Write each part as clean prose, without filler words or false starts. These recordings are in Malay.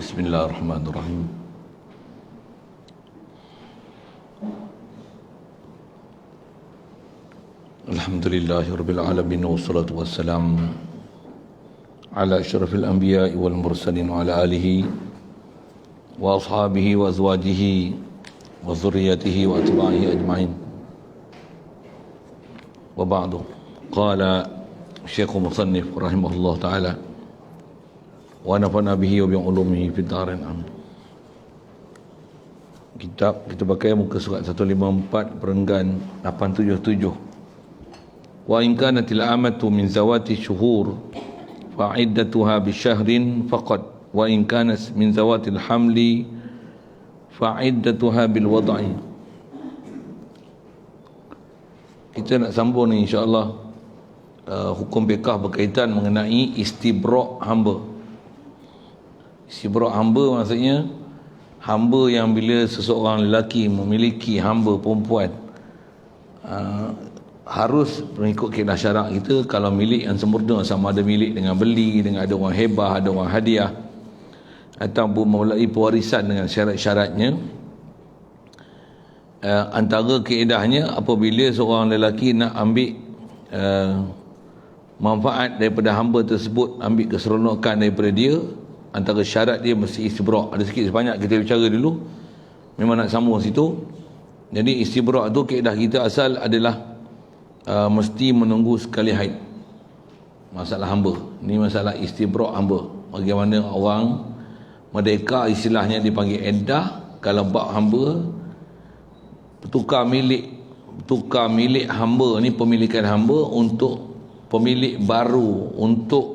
Bismillahirrahmanirrahim. Alhamdulillahirabbil alamin wassalatu wassalamu ala asyrafil anbiya'i wal mursalin wa ala alihi wa ashabihi wa azwajihi wa dhurriyyatihi wa atba'ihi ajma'in. Wa ba'du. Qala Syekh Musannif rahimahullah taala wa nafa'na bihi wa bi ulumihi fid dharain amin. Kitab kita pakai muka surat 154 perenggan 877. Wa in kanatil amatu min zawati syuhur fa iddatuha bi syahrin faqat wa in kanat min zawatil hamli fa iddatuha bil wad'i. Kita nak sambung ni insya-Allah hukum fiqh berkaitan mengenai istibra' hamba. Istibra' hamba maksudnya hamba yang bila seseorang lelaki memiliki hamba perempuan, harus mengikut kaedah syarak kita. Kalau milik yang sempurna, sama ada milik dengan beli, dengan ada orang hebah, ada orang hadiah, ataupun melalui pewarisan dengan syarat-syaratnya. Antara kaedahnya, apabila seorang lelaki nak ambil manfaat daripada hamba tersebut, ambil keseronokan daripada dia, antara syarat dia mesti istibra'. Ada sikit sebanyak kita bicara dulu, memang nak sambung situ. Jadi istibra' tu kaedah kita asal adalah mesti menunggu sekali haid. Masalah hamba ni, masalah istibra' hamba. Bagaimana orang merdeka istilahnya dipanggil iddah. Kalau bab hamba, tukar milik hamba ni, pemilikan hamba untuk pemilik baru, untuk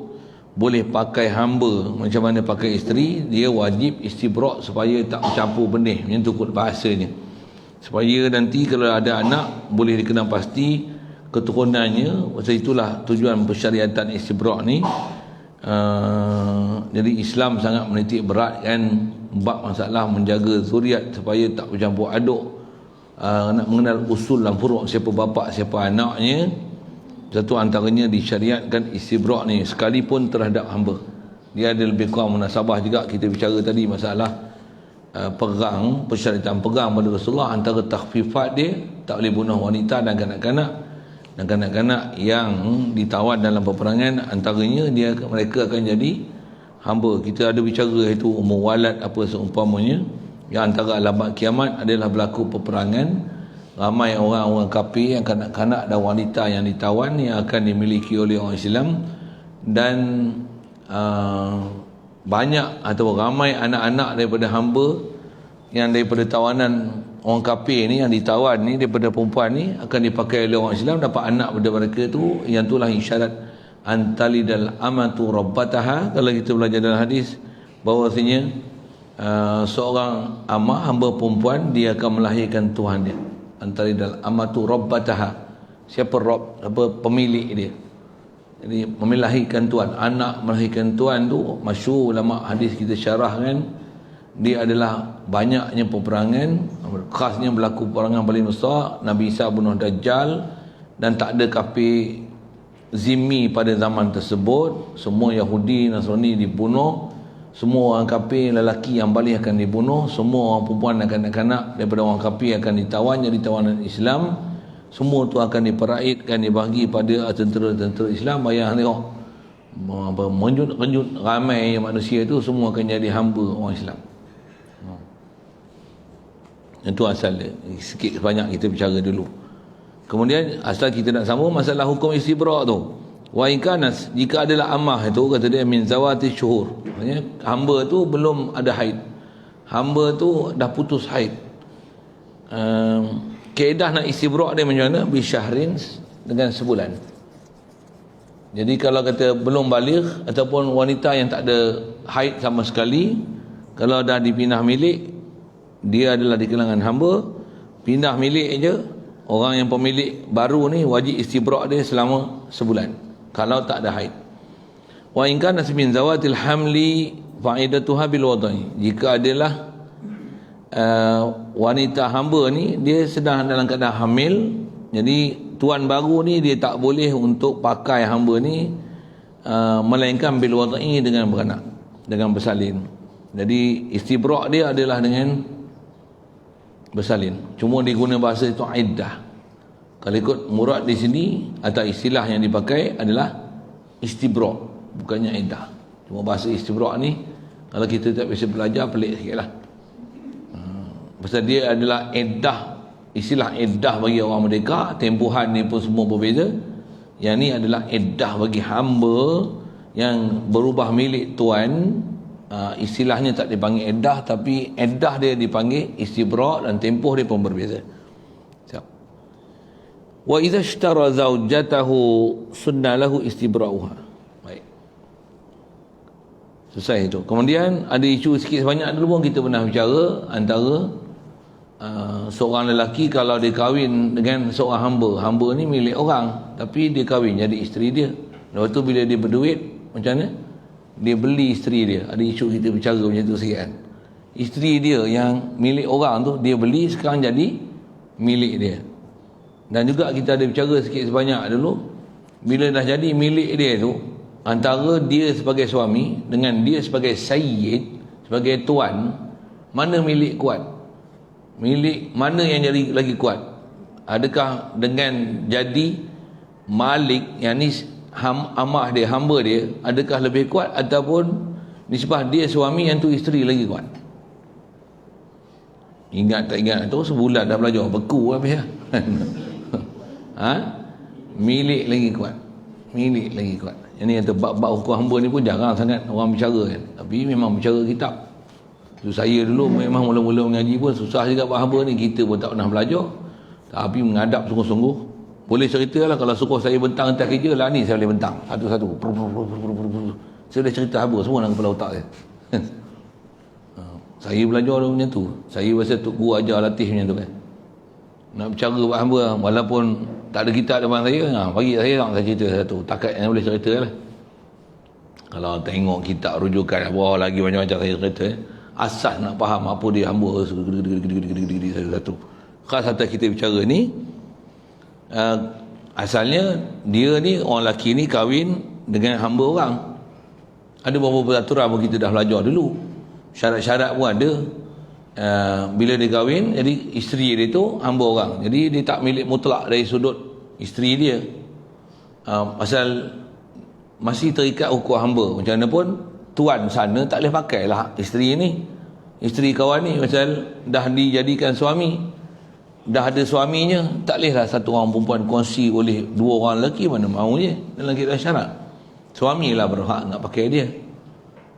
boleh pakai hamba macam mana pakai isteri, dia wajib istibra' supaya tak bercampur benih, macam tu kot bahasanya, supaya nanti kalau ada anak boleh dikenal pasti keturunannya. Pasal itulah tujuan persyariatan istibra' ni. Jadi Islam sangat menitik beratkan bab masalah menjaga zuriat supaya tak bercampur aduk, nak mengenal usul dan furu', siapa bapa siapa anaknya. Satu antaranya disyariatkan istibra' ni, sekalipun terhadap hamba. Dia ada lebih kurang munasabah juga. Kita bicara tadi masalah perang, persyaratan perang pada Rasulullah. Antara takhfifat dia, tak boleh bunuh wanita dan kanak-kanak. Dan kanak-kanak yang ditawan dalam peperangan, antaranya mereka akan jadi hamba. Kita ada bicara itu muwalat apa seumpamanya. Yang antara alamat kiamat adalah berlaku peperangan. Ramai orang-orang kafir, yang kanak-kanak dan wanita yang ditawan, yang akan dimiliki oleh orang Islam. Dan banyak atau ramai anak-anak daripada hamba yang daripada tawanan orang kafir ni, yang ditawan ni, daripada perempuan ni, akan dipakai oleh orang Islam, dapat anak pada mereka tu. Yang itulah isyarat antalidal amatu rabbataha. Kalau kita belajar dalam hadis, bahawasanya seorang amah, hamba perempuan, dia akan melahirkan Tuhan dia. Antalidal amatu rabbataha, siapa Rabb, apa pemilik dia. Jadi melahirkan Tuhan, anak melahirkan Tuhan tu masyhur ulama hadis kita syarahkan. Dia adalah banyaknya peperangan, khasnya berlaku peperangan paling besar, Nabi Isa bunuh Dajjal, dan tak ada kafir zimmi pada zaman tersebut. Semua Yahudi Nasrani dibunuh, semua orang kafir lelaki yang balik akan dibunuh, semua orang perempuan dan kanak-kanak daripada orang kafir akan ditawan jadi tawanan Islam. Semua tu akan diperaitkan, dibagi pada tentera-tentera Islam. Bayang tengok, menjut ramai manusia itu semua akan jadi hamba orang Islam. Itu asal dia. Sikit sebanyak kita bicara dulu. Kemudian asal kita nak sambung masalah hukum istibra' tu. Wa in kanas, jika adalah amah itu, kata dia min zawati syuhur, maksudnya hamba tu belum ada haid, hamba tu dah putus haid. Kaedah nak istibra' dia macam mana? Bi syahrin, dengan sebulan. Jadi kalau kata belum baligh ataupun wanita yang tak ada haid sama sekali, kalau dah dipindah milik, dia adalah di kalangan hamba, pindah milik aja, orang yang pemilik baru ni wajib istibra' dia selama sebulan kalau tak ada haid. Wa in kana min zawatil hamli fa'idatuha bil wadai, jika adalah wanita hamba ni dia sedang dalam keadaan hamil, jadi tuan baru ni dia tak boleh untuk pakai hamba ni melainkan bil wadai, dengan beranak, dengan bersalin. Jadi istibra' dia adalah dengan bersalin. Cuma dia guna bahasa itu iddah. Kalau ikut murad di sini atau istilah yang dipakai adalah istibra', bukannya iddah. Cuma bahasa istibra' ni kalau kita tak biasa belajar pelik sikitlah. Pasal dia adalah iddah, istilah iddah bagi orang merdeka, tempohan ni pun semua berbeza. Yang ni adalah iddah bagi hamba yang berubah milik tuan. Istilahnya tak dipanggil iddah, tapi iddah dia dipanggil istibra' dan tempoh dia pun berbeza. Siap. Wa idza ishtara zawjatahu sunna lahu istibra'uha. Baik. Selesai itu. Kemudian ada isu sikit sebanyak dulu pun kita pernah bicara antara seorang lelaki kalau dia kahwin dengan seorang hamba. Hamba ni milik orang, tapi dia kahwin jadi isteri dia. Lepas tu bila dia berduit, macam mana? Dia beli isteri dia. Ada isu kita bicara macam tu sikit kan. Isteri dia yang milik orang tu dia beli, sekarang jadi milik dia. Dan juga kita ada bicara sikit sebanyak dulu, bila dah jadi milik dia tu, antara dia sebagai suami dengan dia sebagai sayyid, sebagai tuan, mana milik kuat? Milik mana yang jadi lagi kuat? Adakah dengan jadi malik, yang ni amah dia, hamba dia, adakah lebih kuat ataupun nisbah dia suami yang tu isteri lagi kuat? Ingat tak ingat tu sebulan dah belajar beku habis ya. Milik lagi kuat. Milik lagi kuat. Yang ni kata bab hukum hamba ni pun jarang sangat orang bicara kan. Tapi memang bicara kitab. So, saya dulu memang mula-mula mengaji pun susah juga bab hamba ni, kita pun tak pernah belajar. Tapi menghadap sungguh-sungguh. Boleh cerita lah, kalau suruh saya bentang atas kerja lah ni saya boleh bentang satu-satu. Saya boleh cerita haba semua dalam kepala otak saya. Saya belajar dulu macam tu. Saya rasa Tok Guru ajar latih macam tu kan. Nak bercara buat hamba walaupun tak ada kitab depan saya, bagi saya cerita satu. Takat yang boleh cerita lah. Kalau tengok kitab rujukan bawah lagi macam-macam saya cerita. Asas nak faham apa dia hamba satu. Khas atas kita bicara ni, asalnya dia ni orang lelaki ni kahwin dengan hamba orang. Ada beberapa peraturan pun kita dah belajar dulu, syarat-syarat pun ada. Bila dia kahwin, jadi isteri dia tu hamba orang, jadi dia tak milik mutlak dari sudut isteri dia. Pasal masih terikat hukum hamba. Macam mana pun tuan sana tak boleh pakai lah isteri ni, isteri kawan ni, pasal dah dijadikan suami, dah ada suaminya, tak bolehlah satu orang perempuan kongsi oleh dua orang lelaki, mana mahu je. Dalam kita syarat suamilah berhak nak pakai dia.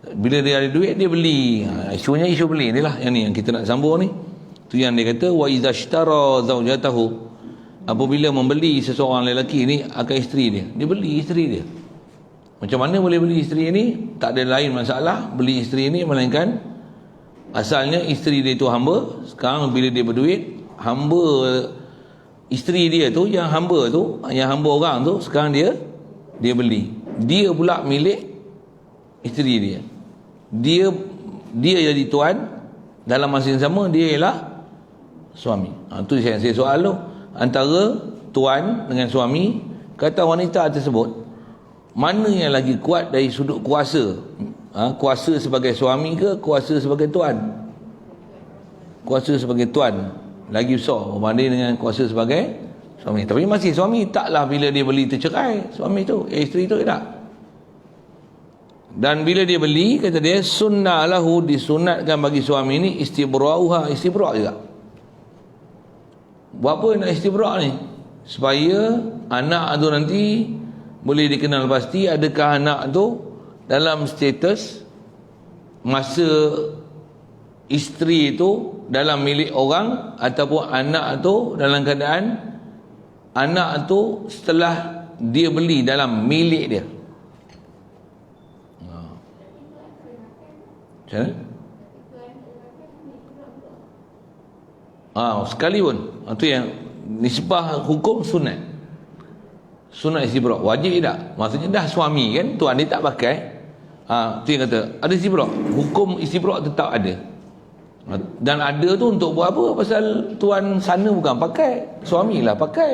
Bila dia ada duit dia beli. Isunya isu beli ni lah, yang ni yang kita nak sambung ni. Tu yang dia kata wa idza ishtara zawjatahu, apabila membeli seseorang lelaki ni akan isteri dia, dia beli isteri dia. Macam mana boleh beli isteri ni? Tak ada lain masalah beli isteri ni, melainkan asalnya isteri dia tu hamba. Sekarang bila dia berduit, hamba isteri dia tu, yang hamba tu, yang hamba orang tu, sekarang dia beli. Dia pula milik isteri dia. Dia jadi tuan, dalam masa yang sama dia ialah suami. Tu saya soal tu, antara tuan dengan suami, kata wanita tersebut mana yang lagi kuat dari sudut kuasa? Kuasa sebagai suami ke kuasa sebagai tuan? Kuasa sebagai tuan lagi besar berbanding dengan kuasa sebagai suami. Tapi masih suami, taklah bila dia beli tercerai suami tu, isteri tu tak. Dan bila dia beli, kata dia sunnah lahu, disunatkan bagi suami ni istibra'uha, istibra' juga. Buat apa nak istibra' ni? Supaya anak tu nanti boleh dikenal pasti adakah anak tu dalam status masa isteri itu dalam milik orang, ataupun anak tu dalam keadaan anak tu setelah dia beli dalam milik dia. Macam mana? Sekali pun itu yang nisbah hukum sunat. Sunat istibra', wajib tak? Maksudnya dah suami kan, tuan dia tak pakai. Tu yang kata ada istibra', hukum istibra' tetap ada. Dan ada tu untuk buat apa? Pasal tuan sana bukan pakai, suamilah pakai.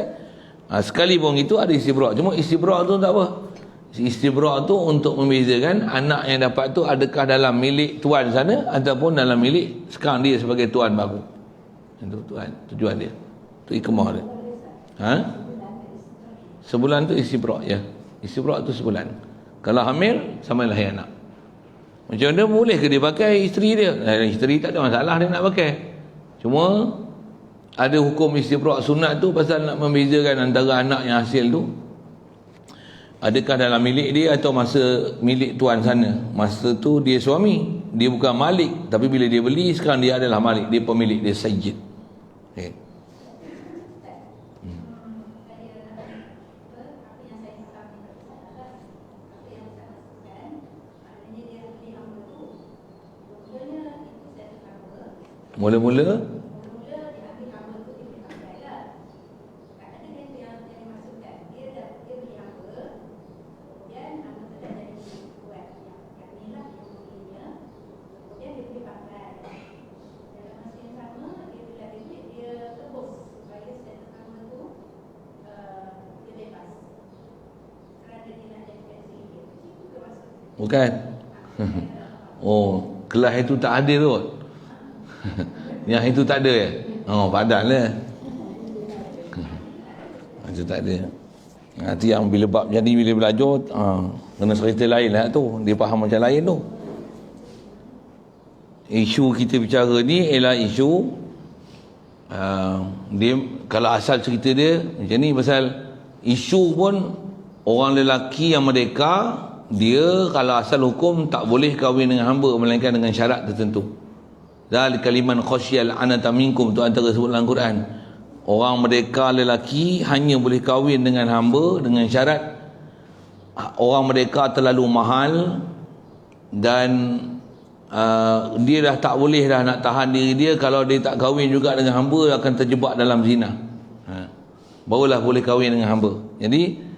Sekali pun itu ada istibra'. Cuma istibra' tu tak apa, Istibrak tu untuk membezakan anak yang dapat tu adakah dalam milik tuan sana ataupun dalam milik sekarang dia sebagai tuan baru. Itu tujuan dia. Tu hikmah dia. Ha? Sebulan tu istibrak ya. Istibrak tu sebulan. Kalau hamil sama lahir anak. Macam mana boleh ke dia pakai isteri dia? Isteri tak ada masalah dia nak pakai. Cuma ada hukum istibrak sunat tu pasal nak membezakan antara anak yang hasil tu adakah dalam milik dia atau masa milik tuan sana. Masa tu dia suami, dia bukan malik, tapi bila dia beli sekarang dia adalah malik, dia pemilik, dia sayyid. Okay. Mula-mula bukan. Oh, kelas itu tak ada tu. Yang itu tak ada ya? Oh, padahlah. Itu tak ada. Nanti yang bila bab jadi bila belajar kena cerita lain lah tu. Dia faham macam lain tu. Isu kita bicara ni ialah isu dia, kalau asal cerita dia macam ni, pasal isu pun orang lelaki yang merdeka, dia kalau asal hukum tak boleh kahwin dengan hamba melainkan dengan syarat tertentu. Zalika liman khasyal anata minkum, tu antara sebut dalam Quran. Orang merdeka lelaki hanya boleh kahwin dengan hamba dengan syarat orang merdeka terlalu mahal dan dia dah tak boleh dah nak tahan diri dia. Kalau dia tak kahwin juga dengan hamba akan terjebak dalam zina. Barulah boleh kahwin dengan hamba. Jadi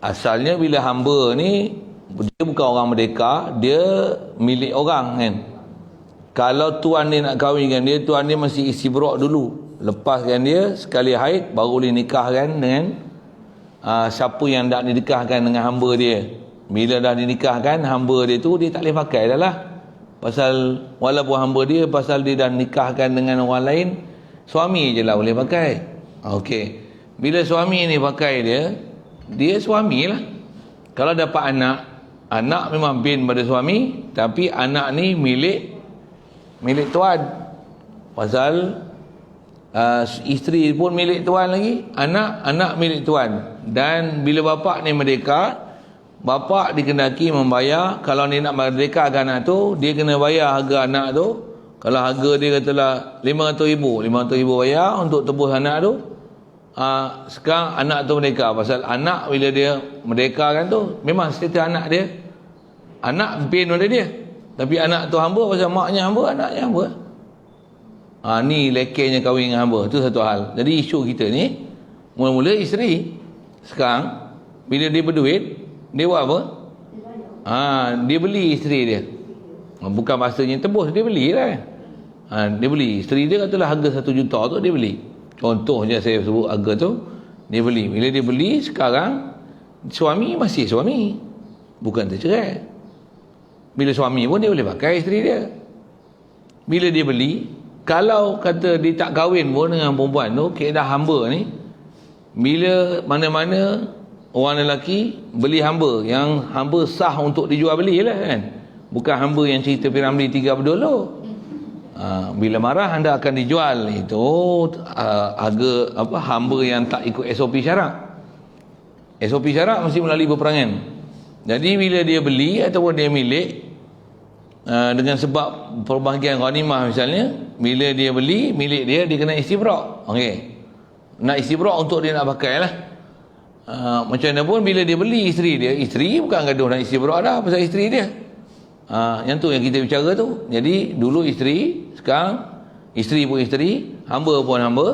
asalnya bila hamba ni dia bukan orang merdeka, dia milik orang kan. Kalau tuan dia nak kahwin dengan dia, tuan dia mesti istibrak dulu, lepaskan dia sekali haid baru boleh nikahkan dengan siapa yang nak dinikahkan dengan hamba dia. Bila dah dinikahkan hamba dia tu, dia tak boleh pakai dah lah. Pasal walaupun hamba dia, pasal dia dah nikahkan dengan orang lain, suami je lah boleh pakai. Okey. Bila suami ni pakai dia suami lah. Kalau dapat anak memang bin pada suami, tapi anak ni milik tuan. Pasal isteri pun milik tuan lagi, anak milik tuan. Dan bila bapak ni merdeka, bapak dikendaki membayar. Kalau dia nak merdekakan anak tu, dia kena bayar harga anak tu. Kalau harga dia katalah 500,000 bayar untuk tebus anak tu. Sekarang anak tu merdeka. Pasal anak bila dia merdekakan tu, memang status anak dia, anak bin pada dia, tapi anak tu hamba pasal maknya hamba, anaknya hamba. Ni lekenya kahwin dengan hamba. Tu satu hal. Jadi isu kita ni mula-mula isteri. Sekarang bila dia berduit, dia buat apa? Dia beli isteri dia. Bukan maksudnya tebus, dia beli lah. Dia beli. Isteri dia katalah harga 1 juta tu dia beli. Contohnya saya sebut harga tu, dia beli. Bila dia beli, sekarang suami masih suami, bukan tercerai. Bila suami pun dia boleh pakai isteri dia. Bila dia beli, kalau kata dia tak kahwin pun dengan perempuan tu, kaedah hamba ni, bila mana-mana orang lelaki beli hamba, yang hamba sah untuk dijual beli lah kan, bukan hamba yang cerita Piramli 3 berdolo. Bila marah anda akan dijual, itu harga hamba yang tak ikut SOP syarak. SOP syarak mesti melalui peperangan. Jadi bila dia beli ataupun dia milik dengan sebab perbahagian ghanimah misalnya, bila dia beli milik dia, dia kena istibrak. Okey, nak istibrak untuk dia nak pakai lah. Macam mana pun bila dia beli isteri dia, isteri bukan gaduh nak istibrak dah pasal isteri dia. Yang tu yang kita bicara tu. Jadi dulu isteri, sekarang isteri pun isteri, hamba pun hamba.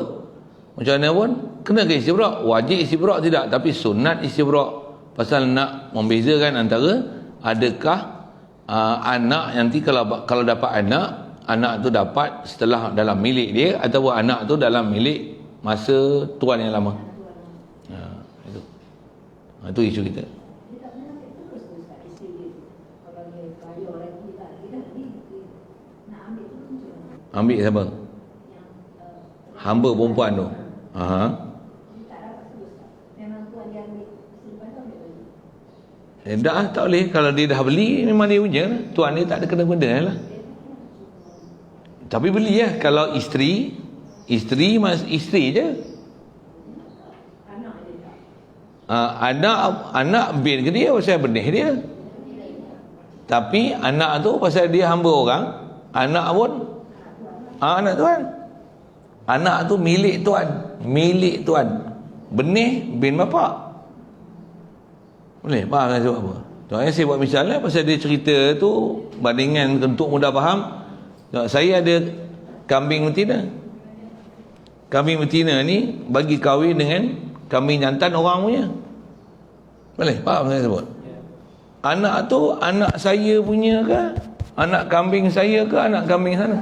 Macam mana pun kena ke istibrak. Wajib istibrak tidak, tapi sunat istibrak. Pasal nak membezakan antara adakah anak nanti kalau dapat anak tu dapat setelah dalam milik dia ataupun anak tu dalam milik masa tuan yang lama. Itu. Itu isu kita. Ambil siapa? Hamba perempuan tu. Dah tak boleh. Kalau dia dah beli, memang dia punya. Tuan dia tak ada kena benda lah. Tapi beli lah. Kalau isteri je. Anak bin ke dia pasal benih dia. Tapi anak tu pasal dia hamba orang. Anak pun anak tuan. Anak tu milik tuan. Milik tuan. Benih bin bapak. Boleh faham saya sebab apa? Tuan saya buat misalnya pasal dia cerita tu bandingan untuk mudah faham. Saya ada kambing betina. Kambing betina ni bagi kahwin dengan kambing jantan orang punya. Boleh faham saya sebut? Anak tu anak saya punya ke? Anak kambing saya ke anak kambing sana?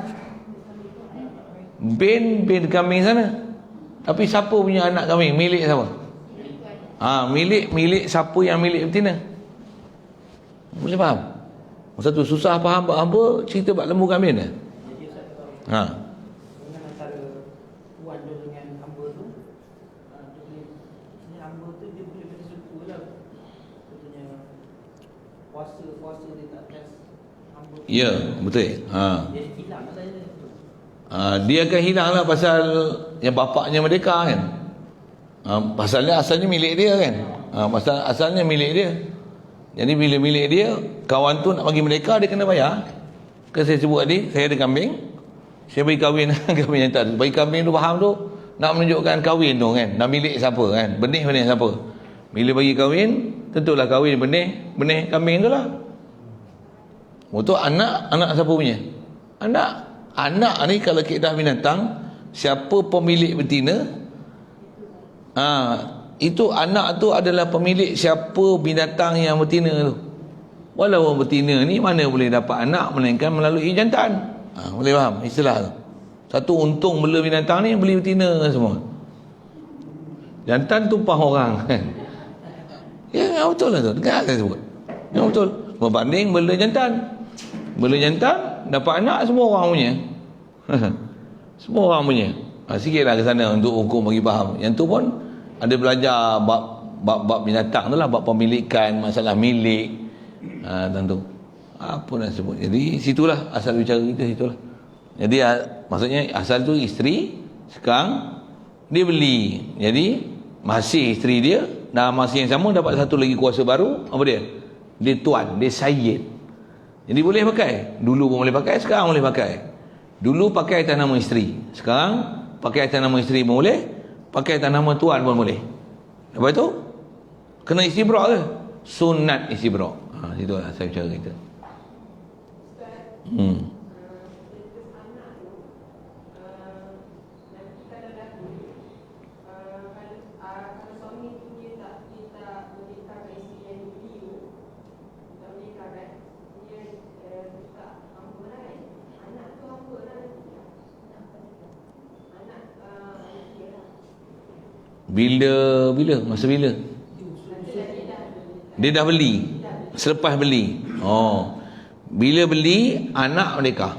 Bin kambing sana. Tapi siapa punya anak kambing? Milik siapa? Milik siapa yang milik betina? Boleh faham? Masa tu susah faham hamba cerita bab lembu kambing ni. Antara tuan dia dengan hamba tu, hamba tu dia boleh bagi suku lah. Contohnya puasa dia tak atas hamba. Ya, betul. Dia hilang lah dia akan hilang lah pasal yang bapaknya merdeka kan. Asalnya milik dia kan. Asalnya milik dia. Jadi bila milik dia, kawan tu nak bagi mereka, dia kena bayar. Kan saya sebut tadi, saya ada kambing, saya bagi kahwin kambing jantan. Bagi kambing tu faham tu, nak menunjukkan kahwin tu kan, nak milik siapa kan, benih siapa. Bila bagi kahwin, tentulah kahwin benih kambing tu lah. Untuk anak siapa punya? Anak ni kalau kaedah binatang, siapa pemilik betina, itu anak tu adalah pemilik siapa binatang yang betina tu. Walau betina ni mana boleh dapat anak melainkan melalui jantan. Boleh faham istilah tu? Satu untung bela binatang ni beli betina semua. Jantan tumpah orang kan. Ya betul lah tu. Dengar saya sebut. Ya betul. Berbanding bela jantan. Bela jantan dapat anak semua orang punya. Semua orang punya. Sikitlah ke sana untuk hukum bagi faham. Yang tu pun ada belajar bab binatang tu lah, bab pemilikan, masalah milik, tentu apa nak sebut. Jadi situlah asal bicara kita, situlah. Jadi maksudnya asal tu isteri, sekarang dia beli, jadi masih isteri dia, dalam masa yang sama dapat satu lagi kuasa baru. Apa dia? Dia tuan, dia sayyid. Jadi boleh pakai. Dulu pun boleh pakai, sekarang boleh pakai. Dulu pakai atas nama isteri, sekarang pakai atas nama isteri pun boleh, pakai atas nama tuan pun boleh. Apa itu? Kena istibrak ke? Sunat istibrak. Itulah saya bicara kita. Bila? Masa bila? Dia dah beli. Selepas beli. Bila beli, anak merdeka.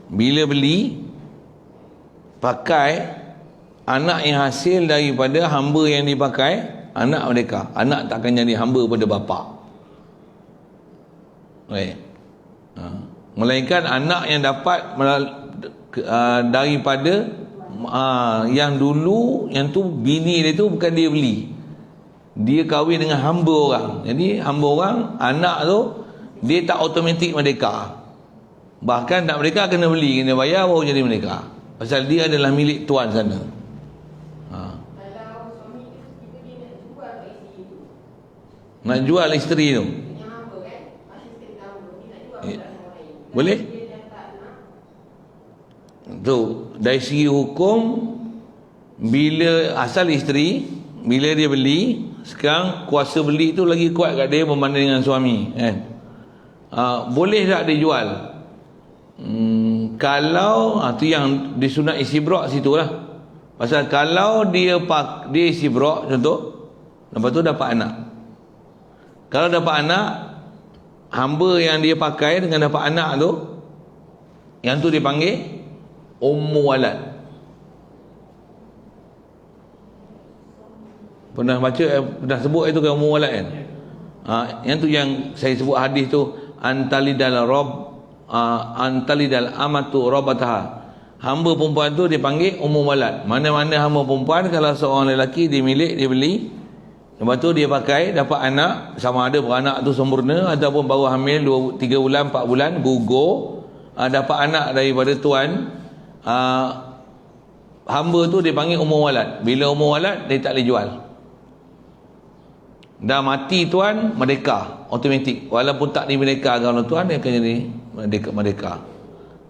Bila beli, pakai, anak yang hasil daripada hamba yang dipakai, anak merdeka. Anak tak akan jadi hamba pada bapa. Melainkan anak yang dapat daripada yang dulu, yang tu bini dia tu bukan dia beli, dia kahwin dengan hamba orang. Jadi hamba orang, anak tu dia tak automatik merdeka, bahkan tak merdeka kena beli, kena bayar baru jadi merdeka, pasal dia adalah milik tuan sana. Nak jual isteri tu boleh tu dari segi hukum. Bila asal isteri, bila dia beli, sekarang kuasa beli tu lagi kuat kat dia berbanding dengan suami kan. Boleh tak dia jual? Kalau tu yang disunat istibrak situlah. Pasal kalau dia istibrak, contoh lepas tu dapat anak. Kalau dapat anak, hamba yang dia pakai dengan dapat anak tu, yang tu dipanggil ummu walad. Pernah baca, pernah sebut itu kan ummu walad kan? Yang tu yang saya sebut hadis tu, antalidal amatu rabbataha. Hamba perempuan tu dipanggil ummu walad. Mana-mana hamba perempuan, kalau seorang lelaki dia milik, dia beli, lepas tu dia pakai, dapat anak, sama ada beranak tu sempurna ataupun baru hamil 3 bulan, 4 bulan, gugur, dapat anak daripada tuan, hamba tu dipanggil ummu walad. Bila ummu walad, dia tak boleh jual. Dah mati tuan, merdeka automatik. Walaupun tak dimerdekakan oleh tuan, dia akan jadi merdeka.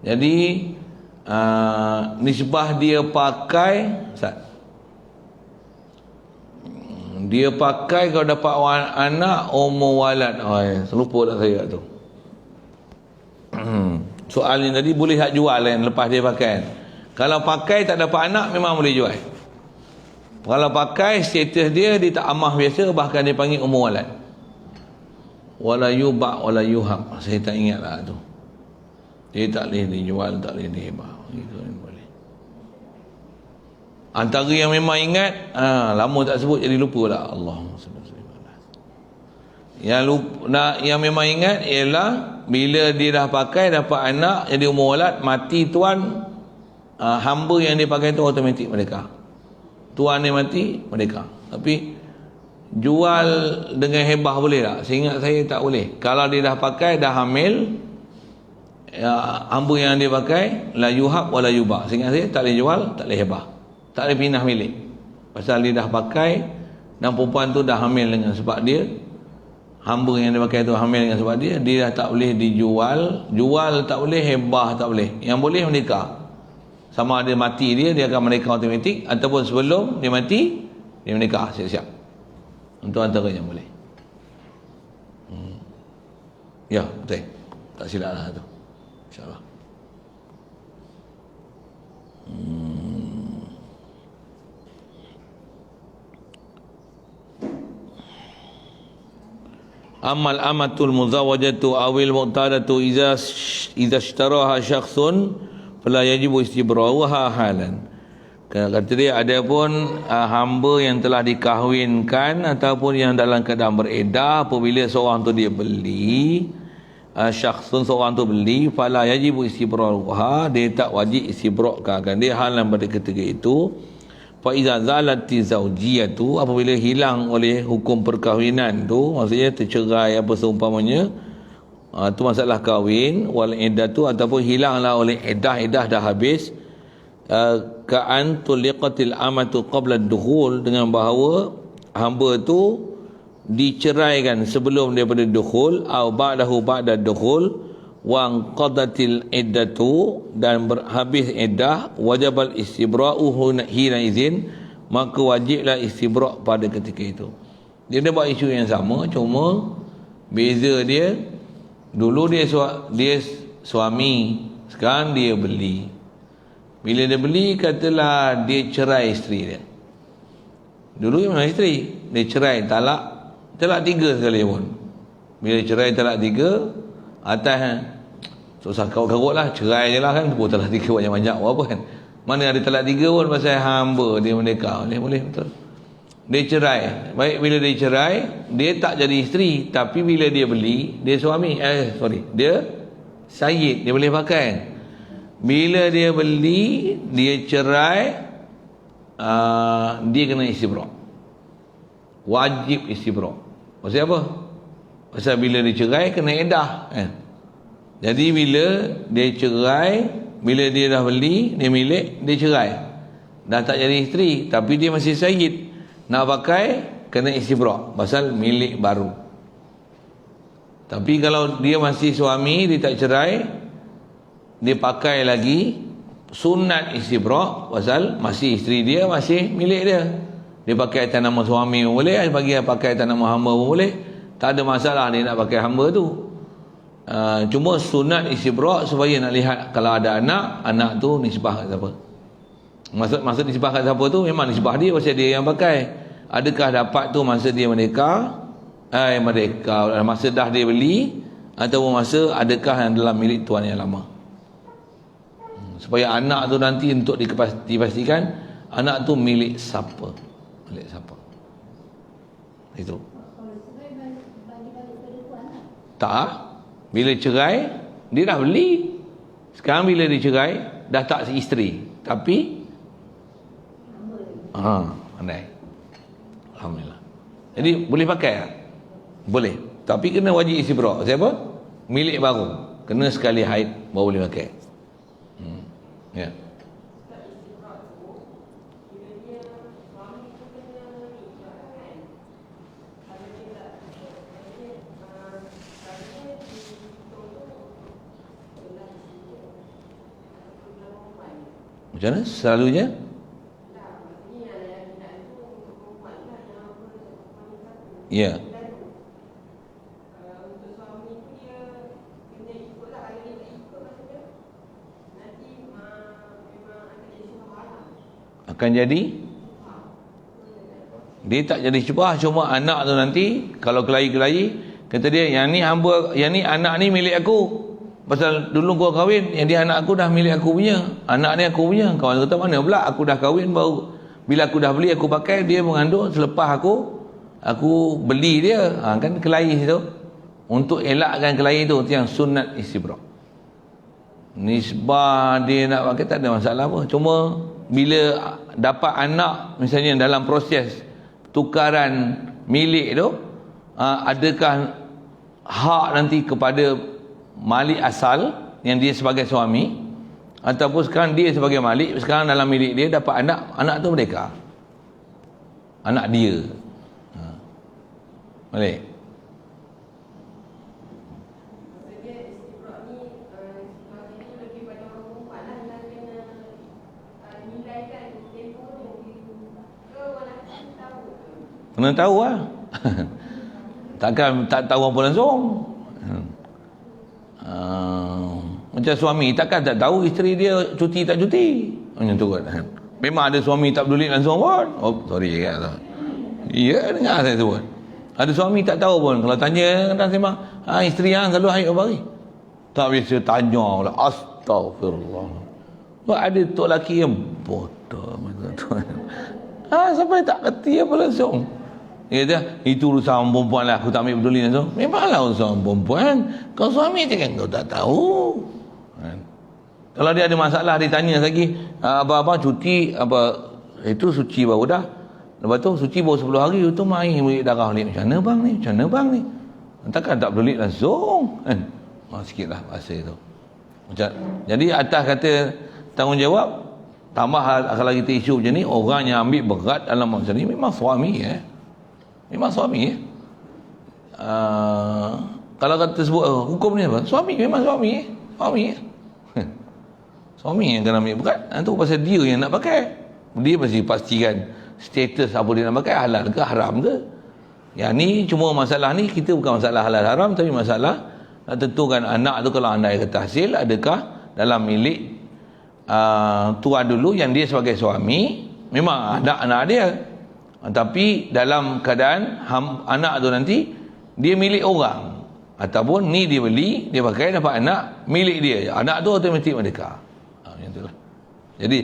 Jadi nisbah dia pakai, dia pakai kalau dapat anak ummu walad. Lupa dah saya tu. Soal ni tadi boleh hak jual kan lepas dia pakai. Kalau pakai tak dapat anak memang boleh jual. Kalau pakai status dia tak amah biasa, bahkan dia panggil ummu walad. Wala yuba wala yuhab. Saya tak ingat lah tu. Dia tak boleh dijual, tak boleh dihibah. Itu boleh. Antara yang memang ingat, lama tak sebut jadi lupa lah. Allahumma salli alaihi wasallam. Yang memang ingat ialah bila dia dah pakai, dapat anak, jadi ummu walad, mati tuan, hamba yang dia pakai tu automatik merdeka. Tuan dia mati, merdeka. Tapi jual dengan hebah boleh tak? Seingat saya tak boleh. Kalau dia dah pakai, dah hamil, hamba yang dia pakai, la yuhab wa la yubah. Seingat saya tak boleh jual, tak boleh hebah, tak boleh pindah milik. Pasal dia dah pakai dan perempuan tu dah hamil dengan sebab dia, hamba yang dia pakai tu hamil dengan sebab dia dah tak boleh dijual. Jual tak boleh, hebah tak boleh. Yang boleh menikah. Sama ada mati dia akan menikah automatik, ataupun sebelum dia mati, dia menikah siap-siap. Untuk antara yang boleh. Ya, betul. Tak silap lah tu. InsyaAllah. Amal amatul muzawajatu awil muqtadatu idza ishtaraha syakhsun fala yajibu istibra'uha halan. Kata dia, ada pun hamba yang telah dikahwinkan ataupun yang dalam keadaan beredar, apabila seorang tu dia beli, syakhsun seorang tu beli, fala yajibu istibra'uha, dia tak wajib istibra'kan dia halan pada ketika itu. Fa iza zalati zaujiyatu, apabila hilang oleh hukum perkahwinan tu, maksudnya tercerai apa seumpamanya, tu masalah kahwin, wal iddatu, ataupun hilanglah oleh iddah dah habis, ka'an tuliqatil amatu qabla ad-dukhul, dengan bahawa hamba tu diceraikan sebelum daripada dukhul, au ba'dahu ba'da dukhul, wa qadatil iddatu, dan berhabis iddah, wajibal istibra'u hina izin, maka wajiblah istibra' pada ketika itu. Dia buat isu yang sama, cuma beza dia, dulu dia suami, sekarang dia beli. Bila dia beli, katalah dia cerai isteri dia. Dulu dia memang isteri, dia cerai, talak 3 sekali pun. Bila cerai talak 3, atas susah karut-karut lah, cerai je lah kan, talak 3 banyak-banyak apa kan. Mana ada talak 3 pun pasal hamba dia merdeka. Boleh betul. Dia cerai. Baik, bila dia cerai, dia tak jadi isteri, tapi bila dia beli, dia suami, dia sayyid, dia boleh pakai. Bila dia beli, dia cerai, dia kena istibra'. Wajib istibra'. Pasal apa? Pasal bila dia cerai, kena iddah kan? Jadi bila dia cerai, bila dia dah beli, dia milik, dia cerai, dah tak jadi isteri, tapi dia masih sayyid, nak pakai kena istibra', pasal milik baru. Tapi kalau dia masih suami, dia tak cerai, dia pakai lagi, sunat istibra', pasal masih isteri dia, masih milik dia. Dia pakai atas nama suami pun boleh, bagi pakai atas nama hamba pun boleh, tak ada masalah dia nak pakai hamba tu. Cuma sunat istibra' supaya nak lihat kalau ada anak tu nisbah kat siapa. Maksud nisbah kat siapa tu memang nisbah dia, pasal dia yang pakai. adakah dapat tu masa dia merdeka, masa dah dia beli, ataupun masa adakah yang dalam milik tuan yang lama. Supaya anak tu nanti untuk dipastikan anak tu milik siapa, itu. Tak, bila cerai dia dah beli. Sekarang bila dia cerai dah tak isteri, tapi pandai, alhamdulillah. Jadi boleh pakai tak? Boleh, tapi kena wajib istibra'. Siapa? Milik baru, kena sekali haid baru boleh pakai. Ya. Macam mana selalunya? Ya. Akan jadi dia tak jadi syubhah. Cuma anak tu nanti kalau kelahi-kelahi, kata dia yang ni hamba, yang ni anak ni milik aku. Pasal dulu gua kahwin, yang dia anak aku dah milik aku punya, anak ni aku punya. Kawan kata mana pula aku dah kahwin, baru bila aku dah beli aku pakai, dia mengandung selepas aku beli dia. Kan kelahi situ. Untuk elakkan kelahi tu yang sunat istibra'. Nisbah dia nak pakai tak ada masalah apa. Cuma bila dapat anak misalnya dalam proses tukaran milik tu, adakah hak nanti kepada malik asal yang dia sebagai suami, ataupun sekarang dia sebagai malik, sekarang dalam milik dia dapat anak tu merdeka, anak dia. Boleh. Kena tahu lah. Takkan tak tahu apa langsung. Macam suami takkan tak tahu isteri dia cuti tak cuti. Macam tu kan. Memang ada suami tak peduli langsung pun. Oh sorry kan. Ya, dengar saya sebut. Ada suami tak tahu pun. Kalau tanya kadang sembang, isteri yang selalu haid berapa hari? Tak biasa tanya pula. Astagfirullah. Ada tok lelaki yang bodoh macam tu. Sampai tak kerti apa langsung. Dia kata, itu urusan perempuan lah, aku tak ambil peduli langsung. Memanglah urusan perempuan. Kau suami je kan kau tak tahu. Kalau dia ada masalah, dia tanya lagi, abang cuti, itu suci baru dah. Lepas tu, suci baru 10 hari, itu main ambil darah ni. Macam mana bang ni? Macam mana bang ni? Takkan tak peduli langsung. Sikit lah bahasa itu. Jadi atas kata tanggungjawab, tambah kalau kita isu macam ni, orang yang ambil berat dalam macam ni memang suami memang suami kalau kata sebut hukum ni apa? Suami memang suami suami yang kena ambil berat. Itu pasal dia yang nak pakai. Dia mesti pastikan status apa dia nak pakai, halal ke haram ke. Yang ni cuma masalah ni kita bukan masalah halal haram, tapi masalah nak tentukan anak tu kalau andai kata hasil adakah dalam milik tuan dulu yang dia sebagai suami, memang anak dia. Tapi dalam keadaan anak tu nanti dia milik orang, ataupun ni dia beli, dia pakai, dapat anak milik dia, anak tu automatik merdeka. Macam itulah. Jadi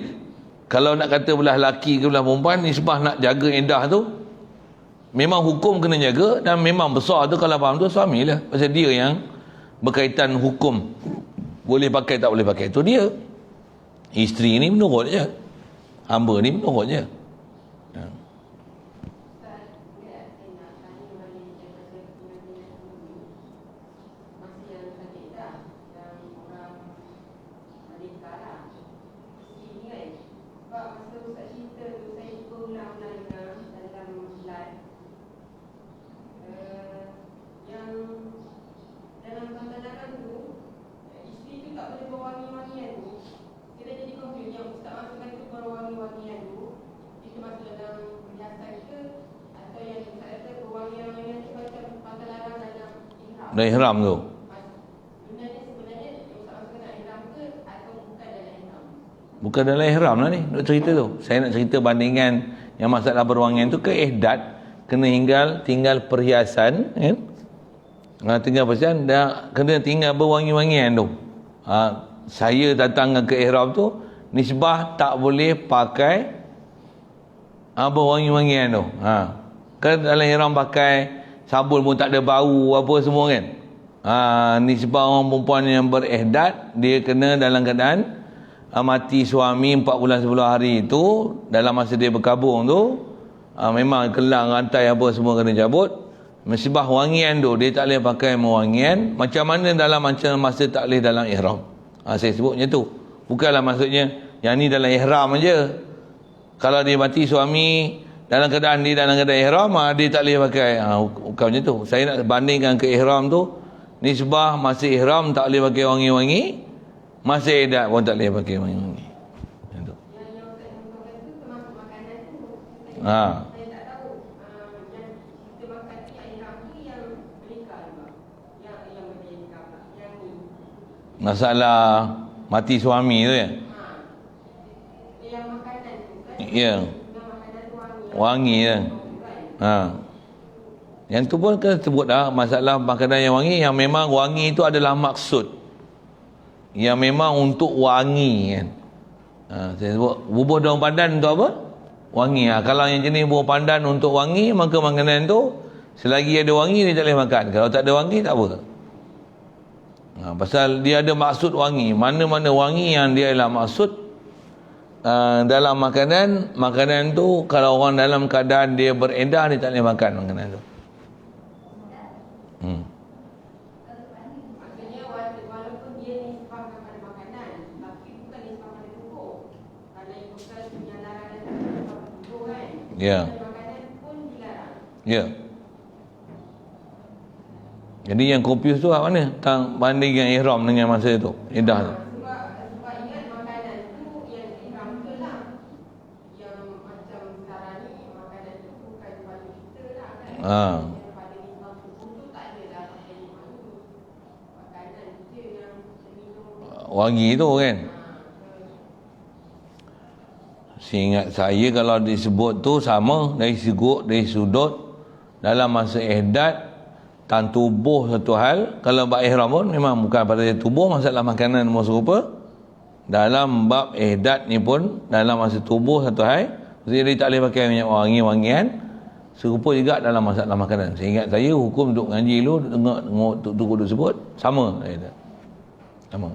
kalau nak kata belah lelaki ke belah perempuan, nisbah nak jaga edah tu memang hukum kena jaga, dan memang besar tu kalau faham tu suami lah. Pasal dia yang berkaitan hukum, boleh pakai tak boleh pakai tu dia. Isteri ni menurut je, hamba ni menurut je. Dah ihram tu. Bukan dalam ihram lah ni, nak cerita tu. Saya nak cerita bandingan yang masalah berwangian tu ke ihdat, kena tinggal perhiasan kan. Tinggal perhiasan dah kena tinggal berwangi-wangian tu. Saya datang ke ihram tu nisbah tak boleh pakai berwangi-wangian tu. Kan dalam ihram pakai sabun pun tak ada bau apa semua kan. Nisbah orang perempuan yang berihdat, dia kena dalam keadaan mati suami 4 bulan 10 hari itu, dalam masa dia berkabung tu, memang kelang rantai apa semua kena cabut. Mesbah wangian tu dia tak boleh pakai wangian. Macam mana dalam macam masa tak boleh dalam ihram. Saya sebutnya tu, bukanlah maksudnya yang ni dalam ihram aja. Kalau dia mati suami dalam keadaan ihram, dia tak boleh pakai. Bukan macam tu. Saya nak bandingkan ke ihram tu, nisbah masih ihram tak boleh pakai wangi-wangi, masih ihdat pun tak boleh pakai wangi-wangi. Itu. Masalah mati suami tu ya. Ya. Wangi ya. Yang tu pun kena sebut dah, masalah makanan yang wangi, yang memang wangi itu adalah maksud, yang memang untuk wangi kan. Saya sebut bubur daun pandan untuk apa? Wangi. Kalau yang jenis bubur pandan untuk wangi, maka makanan tu selagi ada wangi dia tak boleh makan. Kalau tak ada wangi tak apa. Pasal dia ada maksud wangi. Mana-mana wangi yang dia adalah maksud dalam makanan tu, kalau orang dalam keadaan dia beredar, dia tak boleh makan makanan tu. Maksudnya walaupun dia nisbah kepada makanan, tapi bukan nisbah pada tubuh. Kalau ikutkan penyandaran dan nisbah pada tubuh kan. Ya. Makanan pun dilarang. Ya. Jadi yang confuse tu mana? Tang bandingkan ihram dengan masa tu. Edah tu. Sebab ingat makanan tu yang ihram tu lah. Yang macam sekarang ni makanan tu bukan pada kita lah kan. Pada nisbah tubuh tu tak ada dah pakai nisbah tu. Makanan je yang minum Wangi tu kan. Seingat saya kalau disebut tu sama dari sudut dalam masa ihdat, tan tubuh satu hal. Kalau bab ihram pun memang bukan pada tubuh, masalah makanan semua serupa. Dalam bab ihdat ni pun dalam masa tubuh satu hal, jadi dia tak boleh pakai minyak wangi-wangian. Serupa juga dalam masalah makanan. Seingat saya hukum duk ngaji dulu, tengok tuk duk sebut sama. Sama.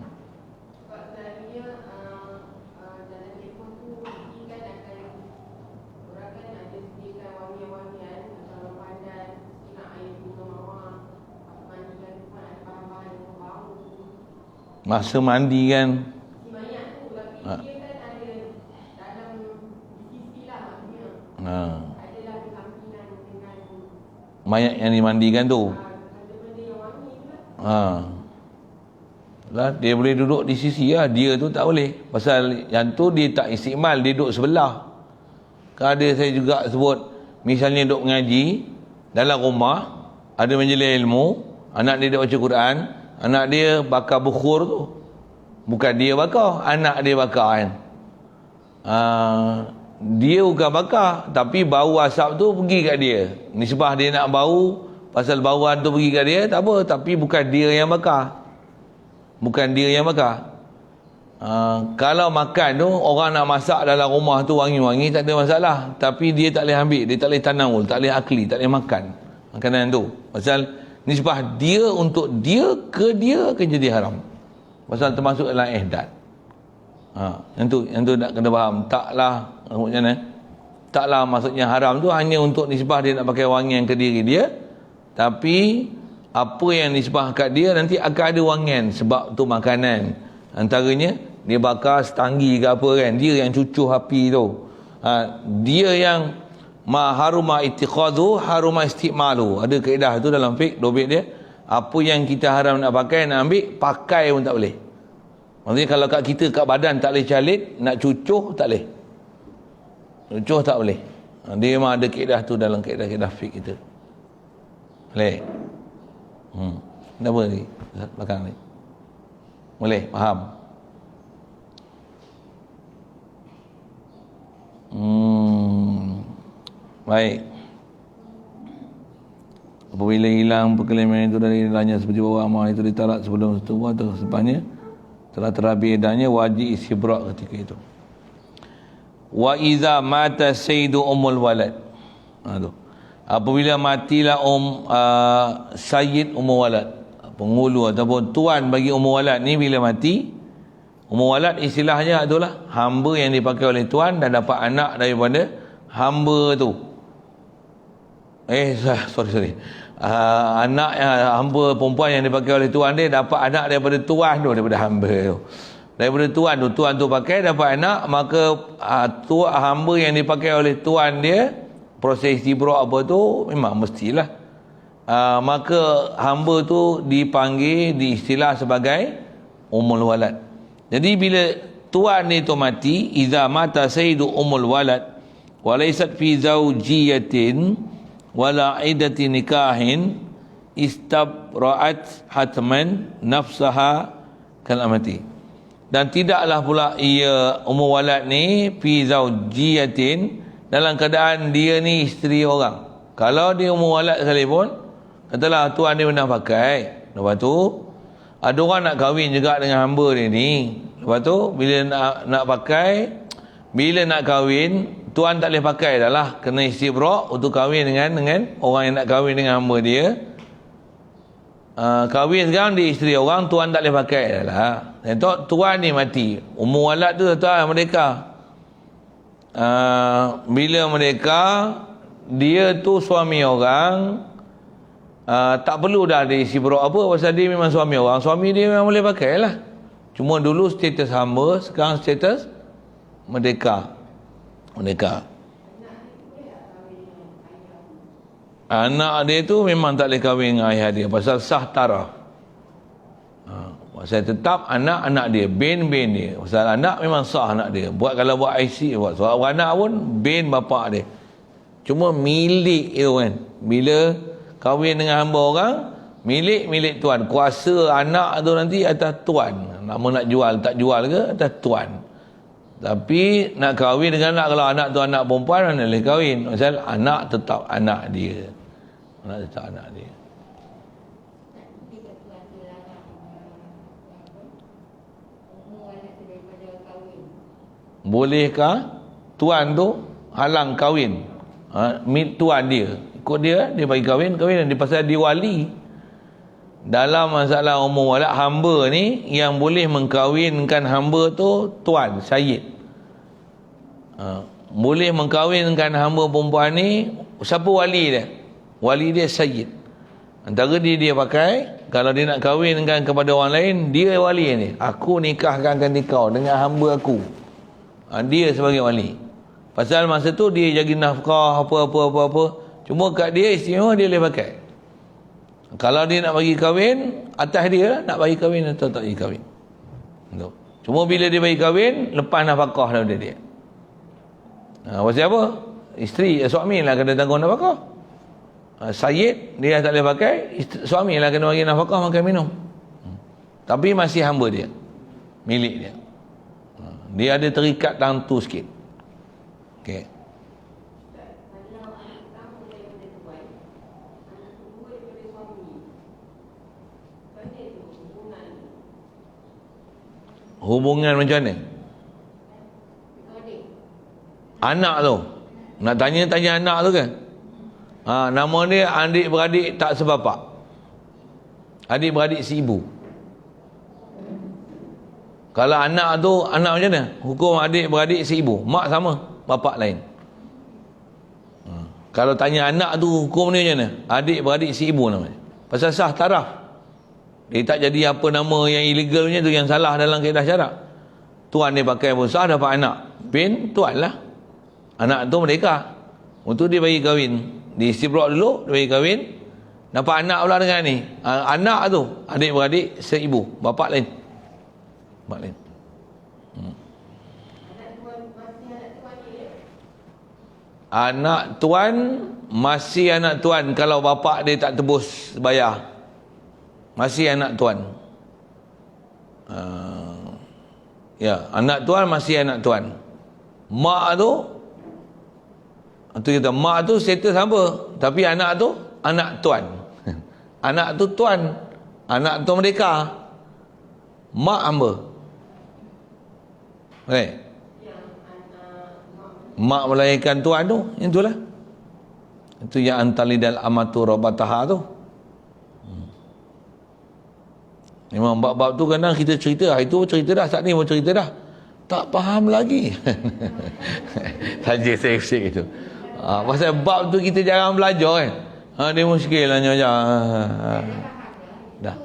Masa mandi kan, banyak tu, tapi dia kan ada dalam sisi lah maksudnya. Adalah bersampingan dengan mayat yang dimandikan tu. benda-benda yang wangi tu lah. Lah dia boleh duduk di sisi lah, dia tu tak boleh. Pasal yang tu dia tak istimal, dia duduk sebelah. Kan ada saya juga sebut, misalnya duduk mengaji dalam rumah, ada majlis ilmu, anak dia duduk baca Quran, anak dia bakar bukhur tu. Bukan dia bakar, anak dia bakar kan. Dia bukan bakar, tapi bau asap tu pergi kat dia. Nisbah dia nak bau, pasal bauan tu pergi kat dia, tak apa. Tapi bukan dia yang bakar. Bukan dia yang bakar. Kalau makan tu, orang nak masak dalam rumah tu wangi-wangi, tak ada masalah. Tapi dia tak boleh ambil, dia tak boleh tanawul, tak boleh akli, tak boleh makan makanan tu. Pasal nisbah dia untuk dia akan jadi haram. Pasal termasuk dalam ihdat. Yang tu nak kena faham. Taklah macam mana? Taklah maksudnya haram tu hanya untuk nisbah dia nak pakai wangian ke diri dia. Tapi apa yang nisbah kat dia nanti akan ada wangian sebab tu makanan. Antaranya dia bakar setanggi ke apa kan, dia yang cucuh api tu. Dia yang ma haruma ittikhadhu haruma istimalu. Ada kaedah tu dalam fiqh dobit dia. Apa yang kita haram nak pakai, nak ambil, pakai pun tak boleh. Maksudnya kalau kat kita kat badan tak boleh calit, nak cucuh tak boleh. Cucuh tak boleh. Dia memang ada kaedah tu dalam kaedah-kaedah fiqh kita. Boleh. Kenapa ni? Belakang ni. Boleh, faham? Baik. Apabila hilang perkeliman itu dari ilahnya seperti bahawa amal itu ditalak sebelum setubuh atau selepasnya telah terhabis idahnya, wajib istibrak ketika itu. Wa iza mata sayyidu ummul walad. Apabila matilah sayyid ummul walad, penghulu ataupun tuan bagi ummul walad ni, bila mati ummul walad istilahnya adalah hamba yang dipakai oleh tuan dan dapat anak daripada hamba tu. Sorry. Anak hamba perempuan yang dipakai oleh tuan dia dapat anak daripada tuan tu, daripada hamba tu. Daripada tuan tu pakai dapat anak, maka hamba yang dipakai oleh tuan dia, proses istibrak apa tu memang mestilah. Maka hamba tu dipanggil, diistilah sebagai ummul walad. Jadi bila tuan ni tu mati, iza mata sayyidu ummul walad wa laysat fi zawjiyatin wala iddati nikahin istabra'at hatman nafsaha kal amati. Dan tidaklah pula ia ummul walad ni fi zawjiyatin, dalam keadaan dia ni isteri orang. Kalau dia ummul walad sekalipun, katalah tuan dia pernah pakai, lepas tu ada orang nak kahwin juga dengan hamba dia ni, lepas tu bila nak pakai, bila nak kahwin, tuan tak boleh pakai dah lah, kena istibrak untuk kahwin dengan orang yang nak kahwin dengan hamba dia. Kahwin sekarang dia isteri orang, tuan tak boleh pakai dah lah. Dan tuan ni mati, ummul walad tu tuan merdeka. Bila mereka, dia tu suami orang, tak perlu dah dia istibrak apa, pasal dia memang suami orang, suami dia memang boleh pakai lah. Cuma dulu status hamba, sekarang status merdeka. Anak dia tu memang tak boleh kahwin dengan ayah dia pasal sah taraf. Pasal tetap anak dia, bin dia. Pasal anak memang sah anak dia. Kalau buat IC, buat soal anak pun bin bapak dia. Cuma milik itu kan. Bila kahwin dengan hamba orang, milik tuan. Kuasa anak tu nanti atas tuan. Nak jual tak jual ke atas tuan. Tapi nak kahwin dengan anak, kalau anak tu anak perempuan, mana boleh kahwin. Pasal anak tetap anak dia. Bolehkah tuan tu halang kahwin? Tuan dia, ikut dia bagi kahwin dan dia pasal dia wali. Dalam masalah ummul walad, hamba ni yang boleh mengkahwinkan hamba tu tuan, sayyid. Boleh mengkahwinkan hamba perempuan ni, siapa wali dia? Wali dia sayyid. Antara dia pakai, kalau dia nak kahwinkan kepada orang lain, dia wali ni. Aku nikahkan kau dengan hamba aku. Dia sebagai wali. Pasal masa tu dia jaga nafkah apa. Cuma kat dia istimewa, dia boleh pakai. Kalau dia nak bagi kahwin, atas dia lah nak bagi kahwin atau tak bagi kahwin. Cuma bila dia bagi kahwin, lepas nafkah daripada dia. Pasal apa? Isteri, suami lah kena tanggung nafkah. Sayyid, dia tak boleh pakai, suami lah kena bagi nafkah, makan minum. Tapi masih hamba dia, milik dia. Dia ada terikat dalam tu sikit. Okey. Hubungan macam mana? Anak tu. Nak tanya anak tu kan? Nama dia adik-beradik tak sebapak. Adik-beradik si ibu. Kalau anak tu, anak macam mana? Hukum adik-beradik si ibu. Mak sama, bapak lain. Kalau tanya anak tu hukum dia macam mana? Adik-beradik si ibu namanya. Pasal sah taraf. Dia tak jadi apa nama yang illegal punya tu, yang salah dalam kaedah syarak. Tuan dia pakai pun sah, dapat anak. Bin tuan lah. Anak tu merdeka. Untuk dia bagi kahwin. Di istibrak dulu, dia bagi kahwin. Dapat anak pula dengan ni. Anak tu, adik-beradik seibu. Bapak lain. Anak tuan masih anak tuan kalau bapak dia tak tebus bayar. Masih anak tuan. Anak tuan masih anak tuan. Mak tu Tu kita mak tu status apa? Tapi anak tu anak tuan. Anak tu tuan. Anak tu merdeka. Mak hamba. Right. Mak melahirkan tuan tu, itulah. Itu yang antalidal amatu rabataha tu. Memang bab-bab tu kadang kita cerita, hari tu cerita dah, saat ni mau cerita dah. Tak faham lagi. Saja saya usik itu. Pasal bab tu kita jarang belajar kan. Dia muskil lah nyonya. Dah.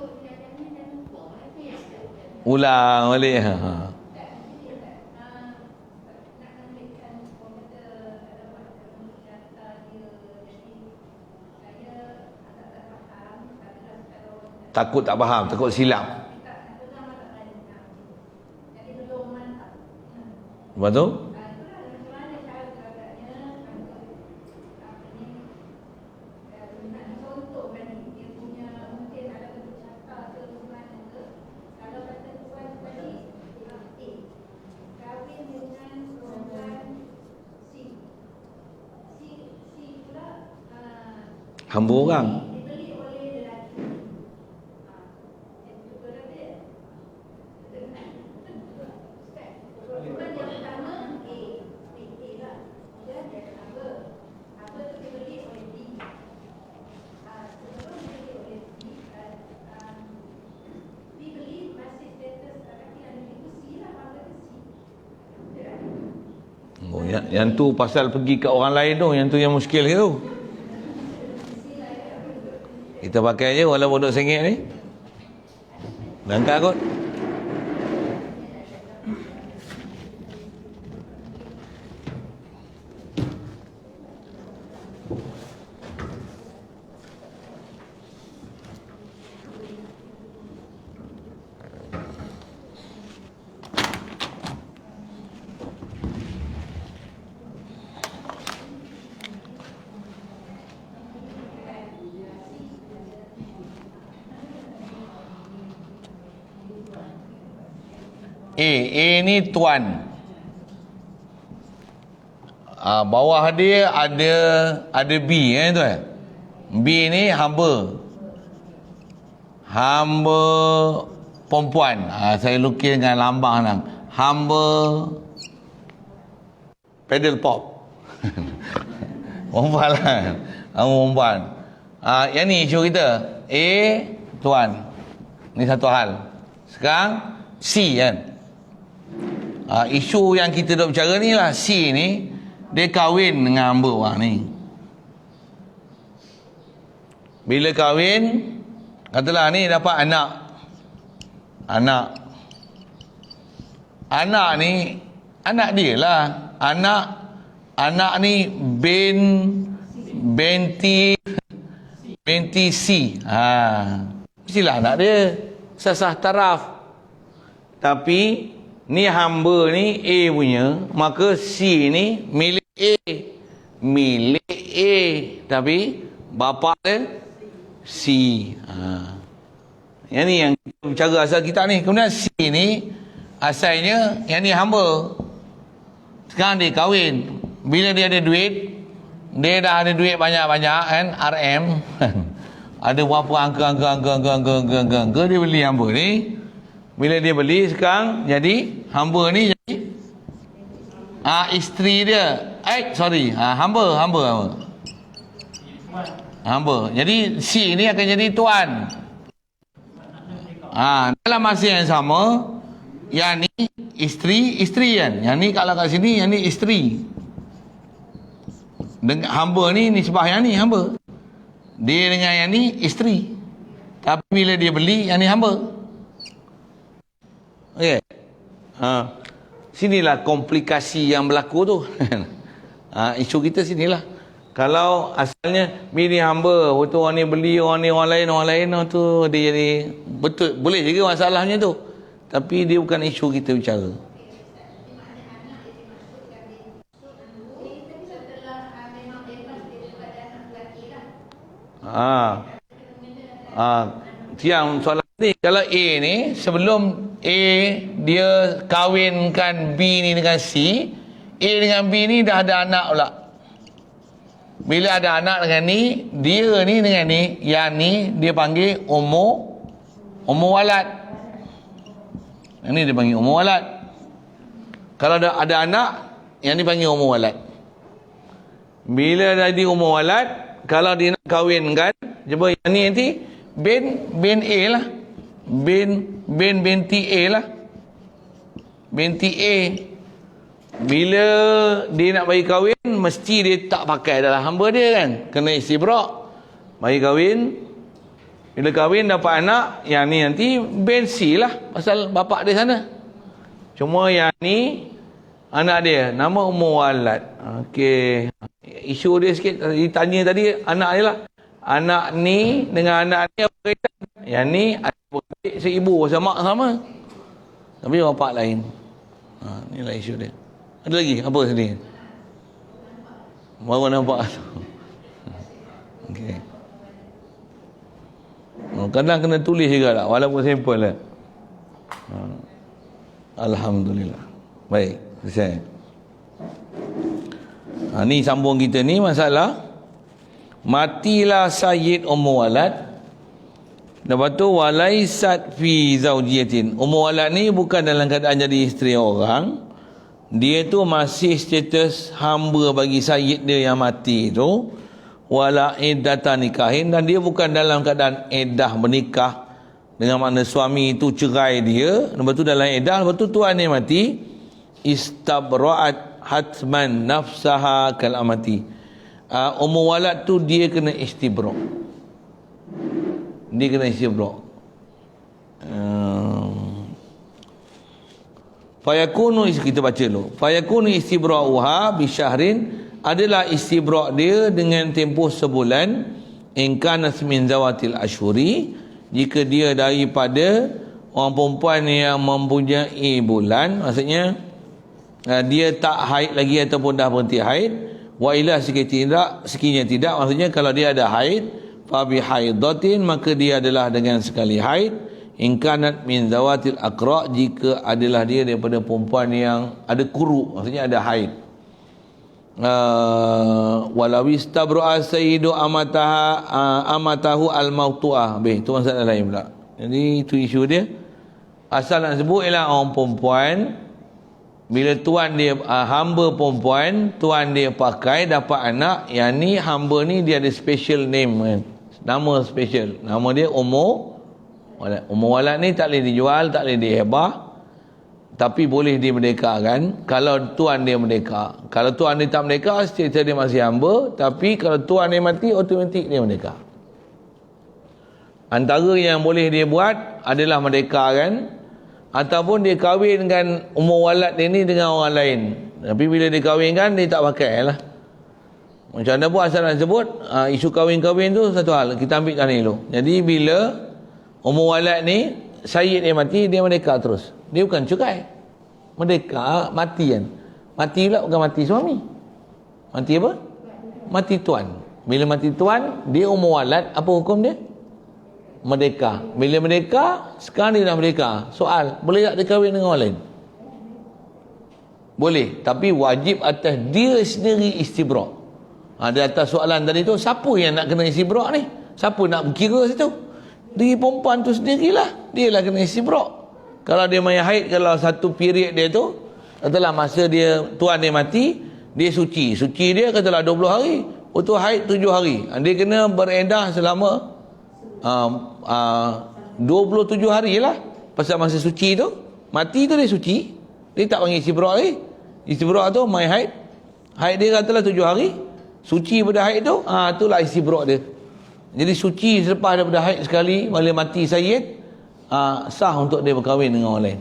Ulang balik. Takut tak faham, takut silap. Lepas tu? Hamba orang. Yang tu pasal pergi ke orang lain tu, yang tu yang muskil tu. Kita pakai je walaupun duduk sengit ni. Langkah kot. A ni tuan. Bawah dia ada B tuan. B ni hamba. Hamba perempuan. Saya lukis dengan lambang nang. Hamba pedal pop. Perempuan lah. Hamba perempuan. Yang ni isu kita. A tuan. Ni satu hal. Sekarang C kan. Isu yang kita duk bercara ni lah, C ni dia kahwin dengan hamba orang ni. Bila kahwin, katalah ni dapat anak ni anak dia lah. Anak ni binti C. Mestilah anak dia sasah taraf. Tapi ni hamba ni A punya, maka C ni milik A, tapi bapa dia C. Yang ni yang kita bicara asal kita ni. Kemudian C ni asalnya yang ni hamba. Sekarang dia kahwin. Bila dia ada duit, dia dah ada duit banyak-banyak kan, RM. Ada berapa angka dia beli hamba ni. Bila dia beli sekarang jadi hamba ni jadi isteri dia. Hamba. Jadi C ni akan jadi tuan. Dalam masa yang sama, yang ni isteri kan. Yang ni kalau kat sini yang ni isteri. Dengan hamba ni nisbah yang ni hamba. Dia dengan yang ni isteri. Tapi bila dia beli yang ni hamba. Okey. Sinilah komplikasi yang berlaku tu. Isu kita sinilah. Kalau asalnya bini hamba, betul orang ni beli, orang lain tu dia jadi betul boleh juga masalahnya tu. Tapi dia bukan isu kita bicara. Tiang soalan ni, kalau A ni sebelum A dia kahwinkan B ni dengan C, A dengan B ni dah ada anak pula. Bila ada anak dengan ni, dia ni dengan ni, yang ni dia panggil ummu walad. Yang ni dia panggil ummu walad. Kalau ada anak, yang ni panggil ummu walad. Bila jadi ummu walad, kalau dia nak kahwinkan, cuba yang ni nanti bin A lah. Binti A lah. Binti A. Bila dia nak bagi kahwin, mesti dia tak pakai dalam hamba dia kan. Kena istibrak. Bagi kahwin. Bila kahwin dapat anak, yang ni nanti bin C lah. Pasal bapak dia sana. Cuma yang ni, anak dia. Nama Ummu Walad. Okey. Isu dia sikit. Ditanya tadi, anak dia lah. Anak ni dengan anak ni apa kaitan? Yang ni adik seibu sama sama. Tapi bapak lain. Inilah isu dia. Ada lagi? Apa sini? Baru nampak. Okey. Kadang kena tulis juga tak? Walaupun sampel lah. Alhamdulillah. Baik. Selesai. Ni sambung kita ni masalah. Matilah Sayyid Ummu Walad. Lepas tu walaisat fi zaujiyatin. Ummu Walad ni bukan dalam keadaan jadi isteri orang. Dia tu masih status hamba bagi sayyid dia yang mati tu. Wala iddatan nikahin, dan dia bukan dalam keadaan iddah bernikah, dengan makna suami itu cerai dia. Lepas tu dalam iddah, lepas tu tuan dia mati, istabra'at hatman nafsaha kal amati. Ummu walad tu dia kena istibra'. Dia kena istibra'. Fayakunu, kita baca dulu. Fayakunu istibra'uha bi syahrin, adalah istibra' dia dengan tempoh sebulan. In kanas min zawatil ashuri, jika dia daripada orang perempuan yang mempunyai bulan, maksudnya dia tak haid lagi ataupun dah berhenti haid. Wa ila sekiranya tidak, maksudnya kalau dia ada haid, fa bi haidatin, maka dia adalah dengan sekali haid. In kanat min zawatil aqra, jika adalah dia daripada perempuan yang ada kuru, maksudnya ada haid. Walau istabra sayyidu amatahu al-mautu'ah. Tu masalah lain pula. Jadi itu isu dia. Asal nak sebut ialah orang perempuan, bila tuan dia hamba perempuan, tuan dia pakai dapat anak, yang ni hamba ni dia ada special name kan. Nama special. Nama dia Ummu Walad. Ummu Walad ni tak boleh dijual, tak boleh dihebah, tapi boleh dimerdekakan kalau tuan dia merdeka. Kalau tuan dia tak merdeka, status dia masih hamba, tapi kalau tuan dia mati, automatik dia merdeka. Antara yang boleh dia buat adalah merdekakan, ataupun dia kahwinkan Ummu Walad dia ni dengan orang lain. Tapi bila dia kahwinkan, dia tak pakai lah. Macam mana pun asal nak sebut, isu kahwin-kahwin tu satu hal. Kita ambil tadi dulu. Jadi bila Ummu Walad ni, sayyid dia mati, dia merdeka terus. Dia bukan cerai. Merdeka, mati kan. Mati pula bukan mati suami. Mati apa? Mati tuan. Bila mati tuan, dia Ummu Walad, apa hukum dia? Merdeka. Bila merdeka, sekarang dia dah merdeka. Soal, boleh tak dia kahwin dengan orang lain? Boleh. Tapi wajib atas dia sendiri istibra'. Di atas soalan tadi tu, siapa yang nak kena istibra' ni? Siapa nak berkira situ? Diri perempuan tu sendirilah. Dia lah kena istibra'. Kalau dia main haid, kalau satu period dia tu, katalah masa dia tuan dia mati, dia suci. Suci dia katalah 20 hari. Untuk haid 7 hari. Dia kena beredah selama 27 hari lah. Pasal masa suci tu, mati tu dia suci. Dia tak panggil istibra' lagi. Istibra' tu main haid. Haid dia katalah 7 hari. Suci pada haid tu, itulah istibra' dia. Jadi suci selepas daripada haid sekali, bila mati sayyid, sah untuk dia berkahwin dengan orang lain.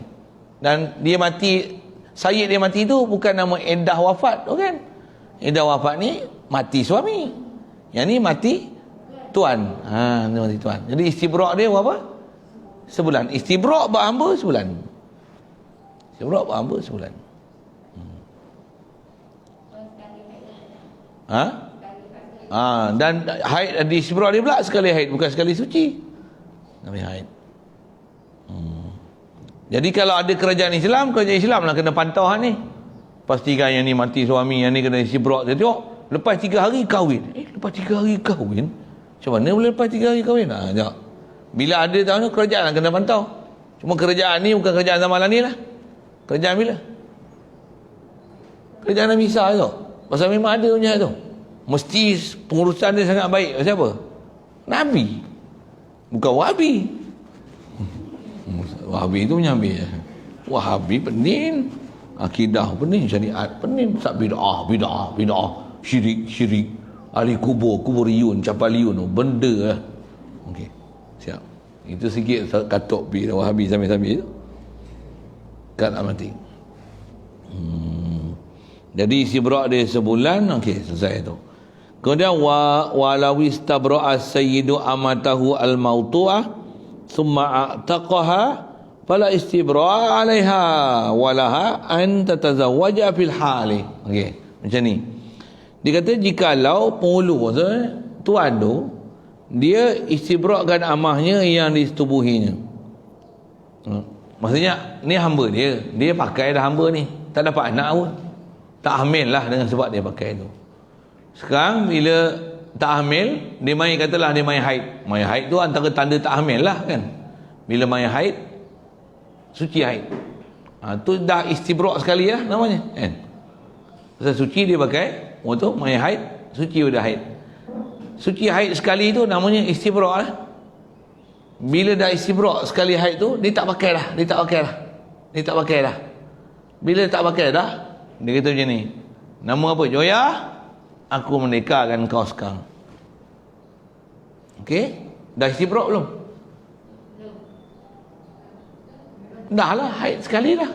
Dan dia mati, sayyid dia mati tu bukan nama iddah wafat tu kan. Iddah wafat ni mati suami, yang ni mati tuan. Ni mati tuan. Jadi istibra' dia berapa? Sebulan. Istibra' berhamba sebulan. Istibra' berhamba sebulan. Dan haid di istibra' dia pula sekali haid, bukan sekali suci. Namanya haid. Jadi kalau ada kerajaan Islam lah kena pantau ni. Pastikan yang ni mati suami, yang ni kena istibra'. Dia tengok lepas 3 hari kahwin. Lepas 3 hari kahwin? Macam mana boleh lepas 3 hari kahwin? Sekejap. Bila ada tahun tu, kerajaan kena pantau. Cuma kerajaan ni bukan kerajaan zaman ni lah. Kerajaan bila? Kerajaan Nabi Isa tu. Pasal memang ada punya tu. Mesti pengurusan dia sangat baik. Siapa? Nabi. Bukan Wahabi. Wahabi tu menyambil. Wahabi pening. Akidah pening. Syariat pening. Tak bid'ah. Syirik. Ahli kuburiyun, capaliyun. Benda lah. Okey. Siap. Itu sikit katok pi Wahabi sambil-sambil tu. Kat mati. Jadi istibrak dia sebulan. Okey, selesai tu. Kemudian walau istabra'a sayyidu amatahu al-mautu'ah thumma a'taqaha fala istibra'a 'alaiha walaha an tatazawwaja fil hali. Okey, macam ni. Dia kata jikalau penghulu tuan tu dia istibrakkan amahnya yang disetubuhinya. Maksudnya ni hamba dia pakai dah hamba ni, tak dapat anak pun, tak hamil lah dengan sebab dia pakai tu. Sekarang bila tak hamil, dia main katalah dia main haid. Main haid tu antara tanda tak hamil lah kan. Bila main haid, suci haid. Tu dah istibrak sekali lah namanya kan. Pasal suci dia pakai, tu main haid, suci dah haid. Suci haid sekali tu namanya istibrak lah. Bila dah istibrak sekali haid tu, dia tak pakai dah. Bila tak pakai dah, dia kata macam ni, nama apa? Joya, aku menikahkan kau sekarang. Okey? Dah istibrak belum? Dah lah, haid sekali dah.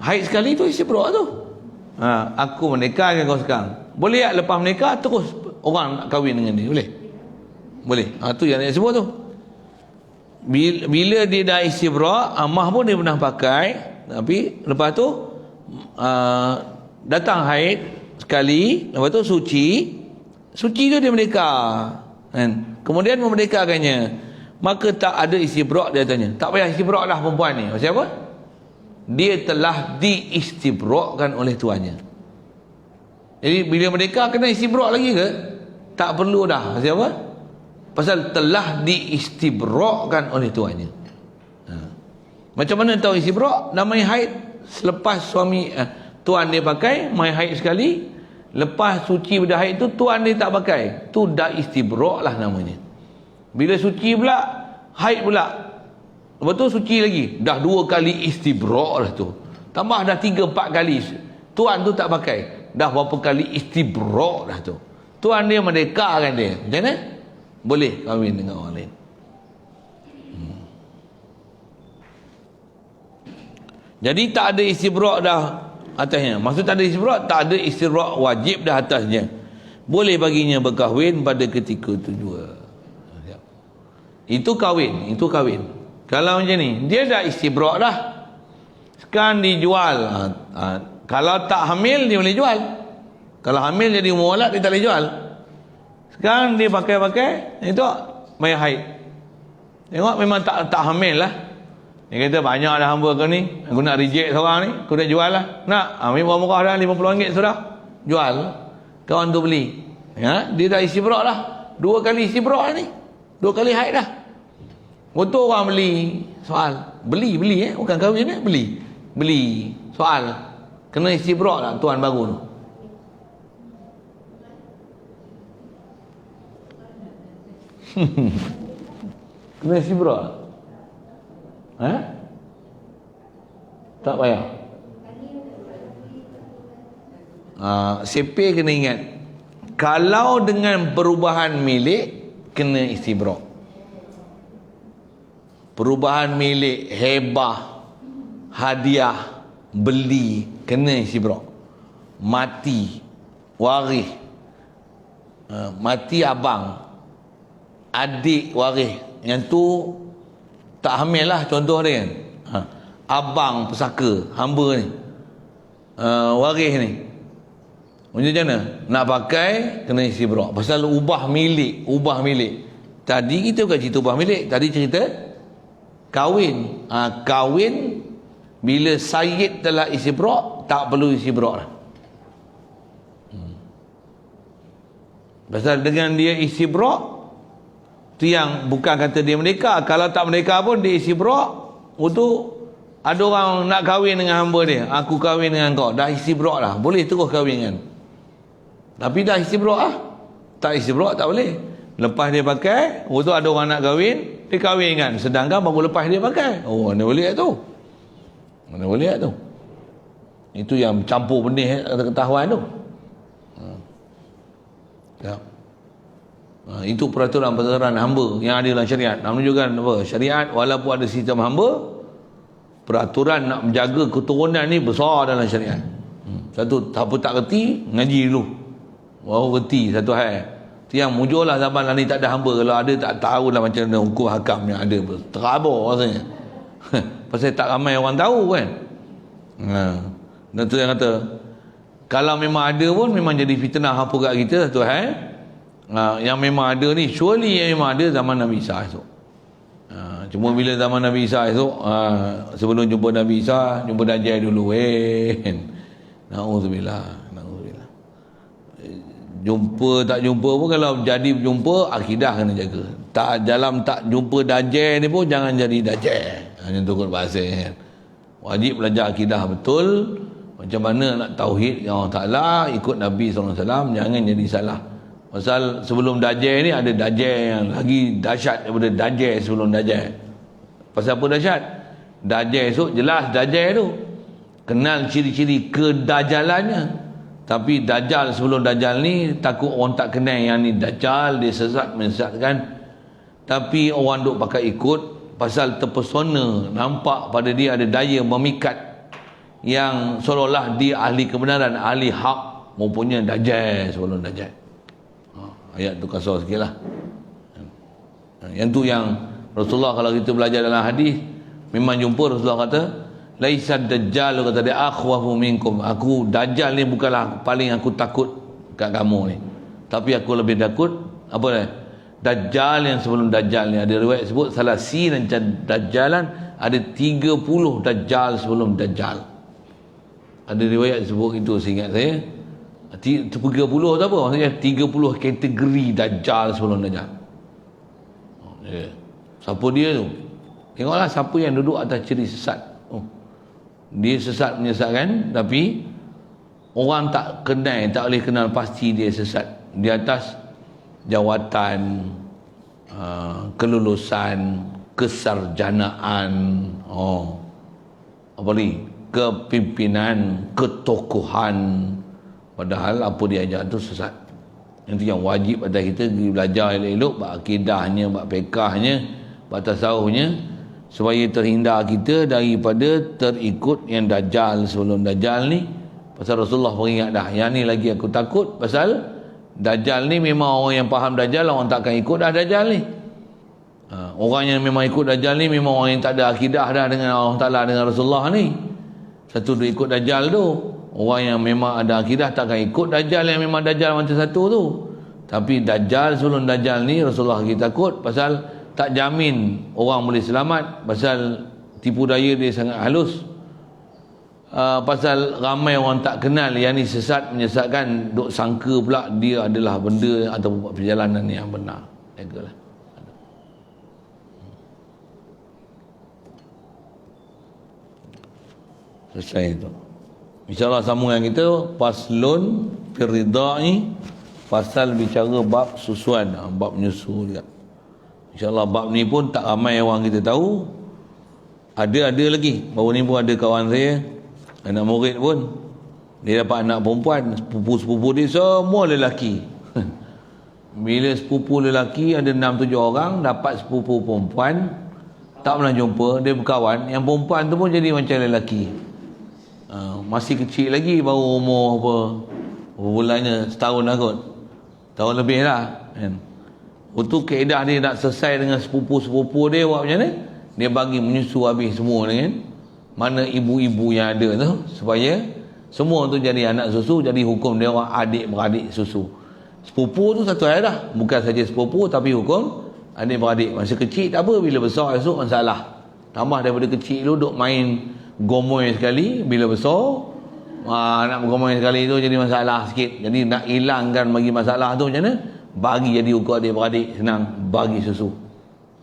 Haid sekali tu istibrak tu. Aku menikahkan kau sekarang. Boleh tak lepas menikah terus orang nak kahwin dengan dia? Boleh? Boleh. Tu yang dia sebut tu. Bila dia dah istibrak, amah pun dia pernah pakai, tapi lepas tu datang haid sekali, lepas tu suci tu dia menikah kan? Kemudian memerdekakannya, maka tak ada istibrak. Dia tanya, tak payah istibrak dah perempuan ni. Maksud apa? Dia telah diistibrakkan oleh tuannya. Jadi bila merdeka kena istibrak lagi ke? Tak perlu dah. Maksud apa? Pasal telah diistibrakkan oleh tuannya. Macam mana tahu istibrak? Namanya haid. Selepas suami tuan dia pakai, main haid sekali, lepas suci pada haid tu tuan dia tak pakai, tu dah istibrak lah namanya. Bila suci pula, haid pula, lepas tu suci lagi, dah 2 kali istibrak lah tu. Tambah dah 3-4 kali tuan tu tak pakai, dah berapa kali istibrak dah tu. Tuan dia merdekakan dia. Macam mana? Boleh kahwin dengan orang lain. Jadi tak ada istibrak dah atasnya. Maksud tak ada istibrak, tak ada istibrak wajib dah atasnya. Boleh baginya berkahwin pada ketika itu juga. Itu kahwin. Kalau macam ni, dia dah istibrak dah, sekarang dijual. Kalau tak hamil, dia boleh jual. Kalau hamil jadi mualaf, dia tak boleh jual. Sekarang dia pakai, itu main haid. Tengok memang tak hamil lah. Dia kata banyak dah hamba kau ni, aku nak reject seorang ni, aku dah jual lah. Nak? Ambil murah-murah dah, RM50 sudah. Jual. Kawan tu beli. Ya? Dia dah istibrak lah. 2 kali istibrak lah ni. 2 kali haid dah. Betul orang beli. Soal. Beli bukan kahwin ni. Beli. Soal. Kena istibrak lah tuan baru tu. Kena istibrak lah. Tak payah. Siapa kena ingat, kalau dengan perubahan milik kena istibrak. Perubahan milik, hebah, hadiah, beli, kena istibrak. Mati, waris, mati abang, adik waris, yang tu tak hamil lah, contoh dia kan. Abang pesaka, hamba ni, waris ni, macam mana nak pakai, kena istibrak. Pasal ubah milik. Tadi kita bukan cerita ubah milik, tadi cerita kahwin. Kahwin bila sayyid telah istibrak, tak perlu istibrak lah. Pasal dengan dia istibrak, tu yang bukan kata dia merdeka. Kalau tak merdeka pun dia istibrak, itu ada orang nak kahwin dengan hamba dia, aku kahwin dengan kau, dah istibrak lah, boleh terus kahwin kan. Tapi dah istibrak lah. Tak istibrak tak boleh. Lepas dia pakai, waktu ada orang nak kahwin, dia kahwin kan, sedangkan baru lepas dia pakai. Oh, mana boleh tu, mana boleh tu. Itu yang campur benih ketahuan tu. Ya. Itu peraturan-peraturan hamba yang ada dalam syariat. Namun juga apa? Syariat walaupun ada sistem hamba, peraturan nak menjaga keturunan ni besar dalam syariat. Satu, apa tak kerti, ngaji dulu. Baru kerti satu hal. Tu yang mujurlah zaman lah ni tak ada hamba. Kalau ada tak tahu lah macam mana hukum hakam yang ada. Terabur rasanya. Pasal tak ramai orang tahu kan. Dan tu yang kata, kalau memang ada pun memang jadi fitnah apa kat kita satu hal. Yang memang ada ni, surely yang memang ada zaman Nabi Isa esok. Cuma bila zaman Nabi Isa esok, sebelum jumpa Nabi Isa, jumpa Dajjal dulu. Na'udzubillah. Jumpa tak jumpa pun, kalau jadi jumpa, akidah kena jaga. Dalam tak jumpa Dajjal ni pun jangan jadi Dajjal. Macam tu kot bahasa kan. Wajib belajar akidah betul. Macam mana nak tauhid yang Allah Ta'ala, ikut Nabi SAW, jangan jadi salah. Pasal sebelum Dajjal ni ada Dajjal yang lagi dahsyat daripada Dajjal sebelum Dajjal. Pasal apa dahsyat? Dajjal esok jelas Dajjal tu, kenal ciri-ciri kedajalannya. Tapi Dajjal sebelum Dajjal ni, takut orang tak kenal yang ni Dajjal, dia sesat menyesatkan. Tapi orang duk pakai ikut pasal terpesona, nampak pada dia ada daya memikat yang seolah-olah dia ahli kebenaran, ahli hak, mempunyai Dajjal sebelum Dajjal. Ayat tu kasar sikit lah. Yang tu yang Rasulullah, kalau kita belajar dalam hadis, memang jumpa Rasulullah kata, laisa Dajjal, kata dia, akhwafu minkum. Aku Dajjal ni bukanlah paling aku takut kat kamu ni, tapi aku lebih takut apa dia? Dajjal yang sebelum Dajjal ni. Ada riwayat sebut salah si dan Dajjalan, ada 30 Dajjal sebelum Dajjal. Ada riwayat sebut itu, seingat saya 30 tu apa maksudnya, 30 kategori Dajjal sebelum Dajjal. Siapa dia tu? Tengoklah siapa yang duduk atas ciri sesat. Dia sesat menyesatkan, tapi orang tak kenal, tak boleh kenal pasti dia sesat. Di atas jawatan, kelulusan, kesarjanaan, apa ni, kepimpinan, ketokohan, padahal apa dia ajar tu sesat. Itu yang wajib atas kita belajar elok-elok, bab akidahnya, bab fiqahnya, bab tasawufnya, supaya terhindar kita daripada terikut yang Dajjal sebelum Dajjal ni. Pasal Rasulullah peringat dah, yang ni lagi aku takut. Pasal Dajjal ni memang orang yang faham Dajjal, orang takkan ikut dah Dajjal ni. Orang yang memang ikut Dajjal ni memang orang yang tak ada akidah dah dengan Allah Ta'ala, dengan Rasulullah ni. Satu dia ikut Dajjal tu. Orang yang memang ada akidah takkan ikut Dajjal yang memang Dajjal macam satu tu. Tapi Dajjal sebelum Dajjal ni Rasulullah kita takut, pasal tak jamin orang boleh selamat, pasal tipu daya dia sangat halus. Pasal ramai orang tak kenal yang ni sesat menyesatkan, duk sangka pula dia adalah benda atau perjalanan yang benar. Jagalah. Selesai itu. InsyaAllah sambungan kita Faslun Firidai, pasal bicara bab susuan, bab menyusu juga. InsyaAllah bab ni pun tak ramai orang kita tahu. Ada lagi. Baru ni pun ada kawan saya, anak murid pun, dia dapat anak perempuan, sepupu-sepupu dia semua lelaki. Bila sepupu lelaki ada 6-7 orang, dapat sepupu perempuan, tak pernah jumpa, dia berkawan, yang perempuan tu pun jadi macam lelaki. Masih kecil lagi, baru umur apa bulannya, setahun lah kot, tahun lebih lah kan. Untuk kaedah dia nak selesai dengan sepupu-sepupu dia, buat macam mana? Dia bagi menyusu habis semua dengan mana ibu-ibu yang ada tu, supaya semua tu jadi anak susu. Jadi hukum dia orang adik-beradik susu. Sepupu tu satu hal dah, bukan saja sepupu, tapi hukum adik-beradik. Masa kecil tak apa, bila besar esok masalah. Tambah daripada kecil tu duk main gomoy sekali, bila besar nak bergomoy sekali tu jadi masalah sikit. Jadi nak hilangkan bagi masalah tu macam mana? bagi jadi ukur adik-beradik senang, bagi susu.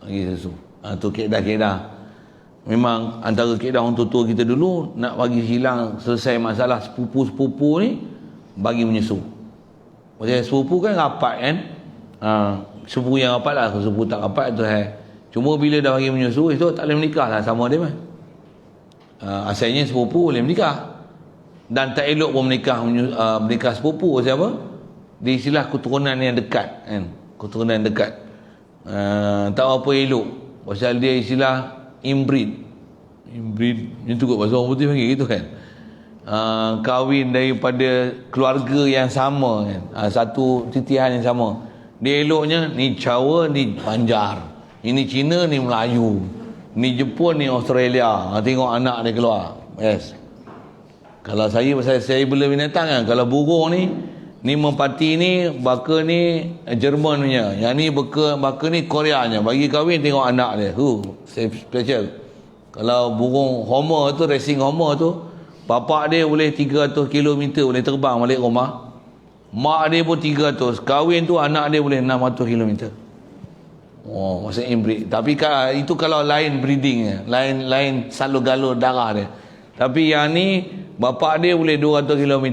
Bagi susu. Tu kaedah-kaedah. Memang antara kaedah orang tua kita dulu, nak bagi hilang selesai masalah sepupu-sepupu ni, bagi menyusu. Maksudnya sepupu kan rapat kan. Sepupu yang rapat lah, sepupu tak rapat tu cuma bila dah bagi menyusu, itu tak boleh menikah lah sama dia mah. Asalnya sepupu boleh menikah, dan tak elok pun menikah sepupu. Siapa? Di istilah keturunan yang dekat kan, keturunan yang dekat. Tak apa elok pasal dia istilah inbreed itu kot bahasa orang putih panggil gitu kan. Kahwin daripada keluarga yang sama kan, satu titihan yang sama. Dia eloknya ni Jawa, ni Banjar, ini Cina, ni Melayu, ni Jepun, ni Australia. Tengok anak dia keluar. Yes. Kalau saya pasal saya bela binatang kan, kalau burung ni merpati ni, baka ni Jerman punya, yang ni baka ni Korea nya. Bagi kahwin tengok anak dia. Special. Kalau burung Homer tu, racing Homer tu, bapak dia boleh 300 km boleh terbang balik rumah. Mak dia pun 300. Kahwin tu anak dia boleh 600 km. Oh, maksudnya inbreed. Tapi itu kalau lain breeding, lain salur-galur darah dia. Tapi yang ni bapak dia boleh 200 km.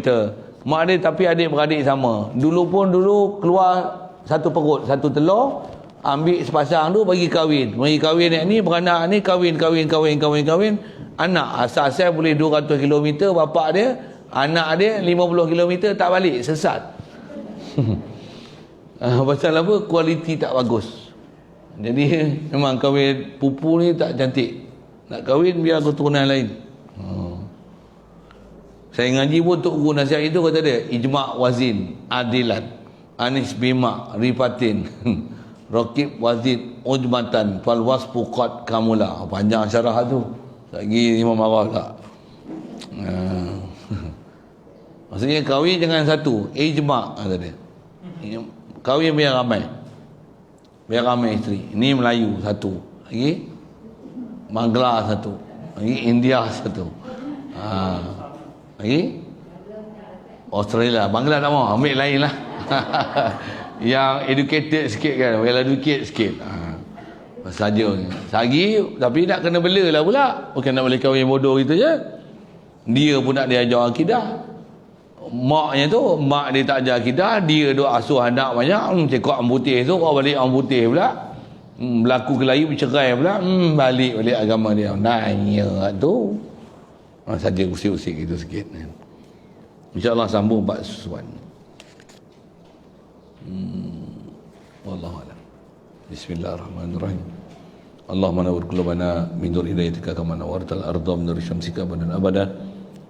Mak dia tapi adik-beradik sama. Dulu keluar satu perut, satu telur, ambil sepasang tu bagi kahwin. Bagi kahwin ni beranak ni kahwin. Anak asal-asal boleh 200 km, bapak dia, anak dia 50 km tak balik, sesat. Pasal apa? Kualiti tak bagus. Jadi memang kahwin pupu ni tak cantik. Nak kahwin biar keturunan lain. Saya ngaji pun Tok Guru nasihat itu kata dia, ijma' wazin, adilat, anis bima, rifatin, raqib wazin, ujmatan, fal wasfu qad kamula. Panjang syarah tu. Lagi Imam Marah tak. Maksudnya kahwin jangan satu, ijma' kata dia. Kahwin biar ramai. Biar ramai isteri. Ini Melayu satu. Lagi Bangla satu. Lagi India satu. Lagi Australia. Bangla tak mau, ambil lain lah. Yang educated sikit kan, well educated sikit. Saja sagi, tapi nak kena bela lah pula. Bukan nak boleh kahwin bodoh gitu je. Dia pun nak diajar akidah. Maknya tu, mak dia tak ajar akidah, dia duk asuh anak banyak. Cekak orang putih tu, kau balik orang putih pula. Berlaku kelayu, bercerai pula. Balik agama dia. Nanya tu. Saja usik-usik gitu sikit. InsyaAllah sambung bab susuan. Wallahualam. Bismillahirrahmanirrahim. Allahumma nawwir qulubana min nur hidayatika kama nawwartal arda min nur syamsika badan abadan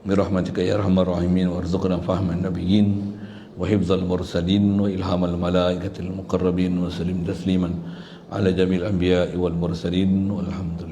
bi rahmatika ya arhamar rahimin warzuqna fahman nabiyyin wa hifdzal mursalin wa ilhamal malaikatil muqarrabin wa sallim tasliman ala jamil anbiya'i wal mursalin walhamdulillah.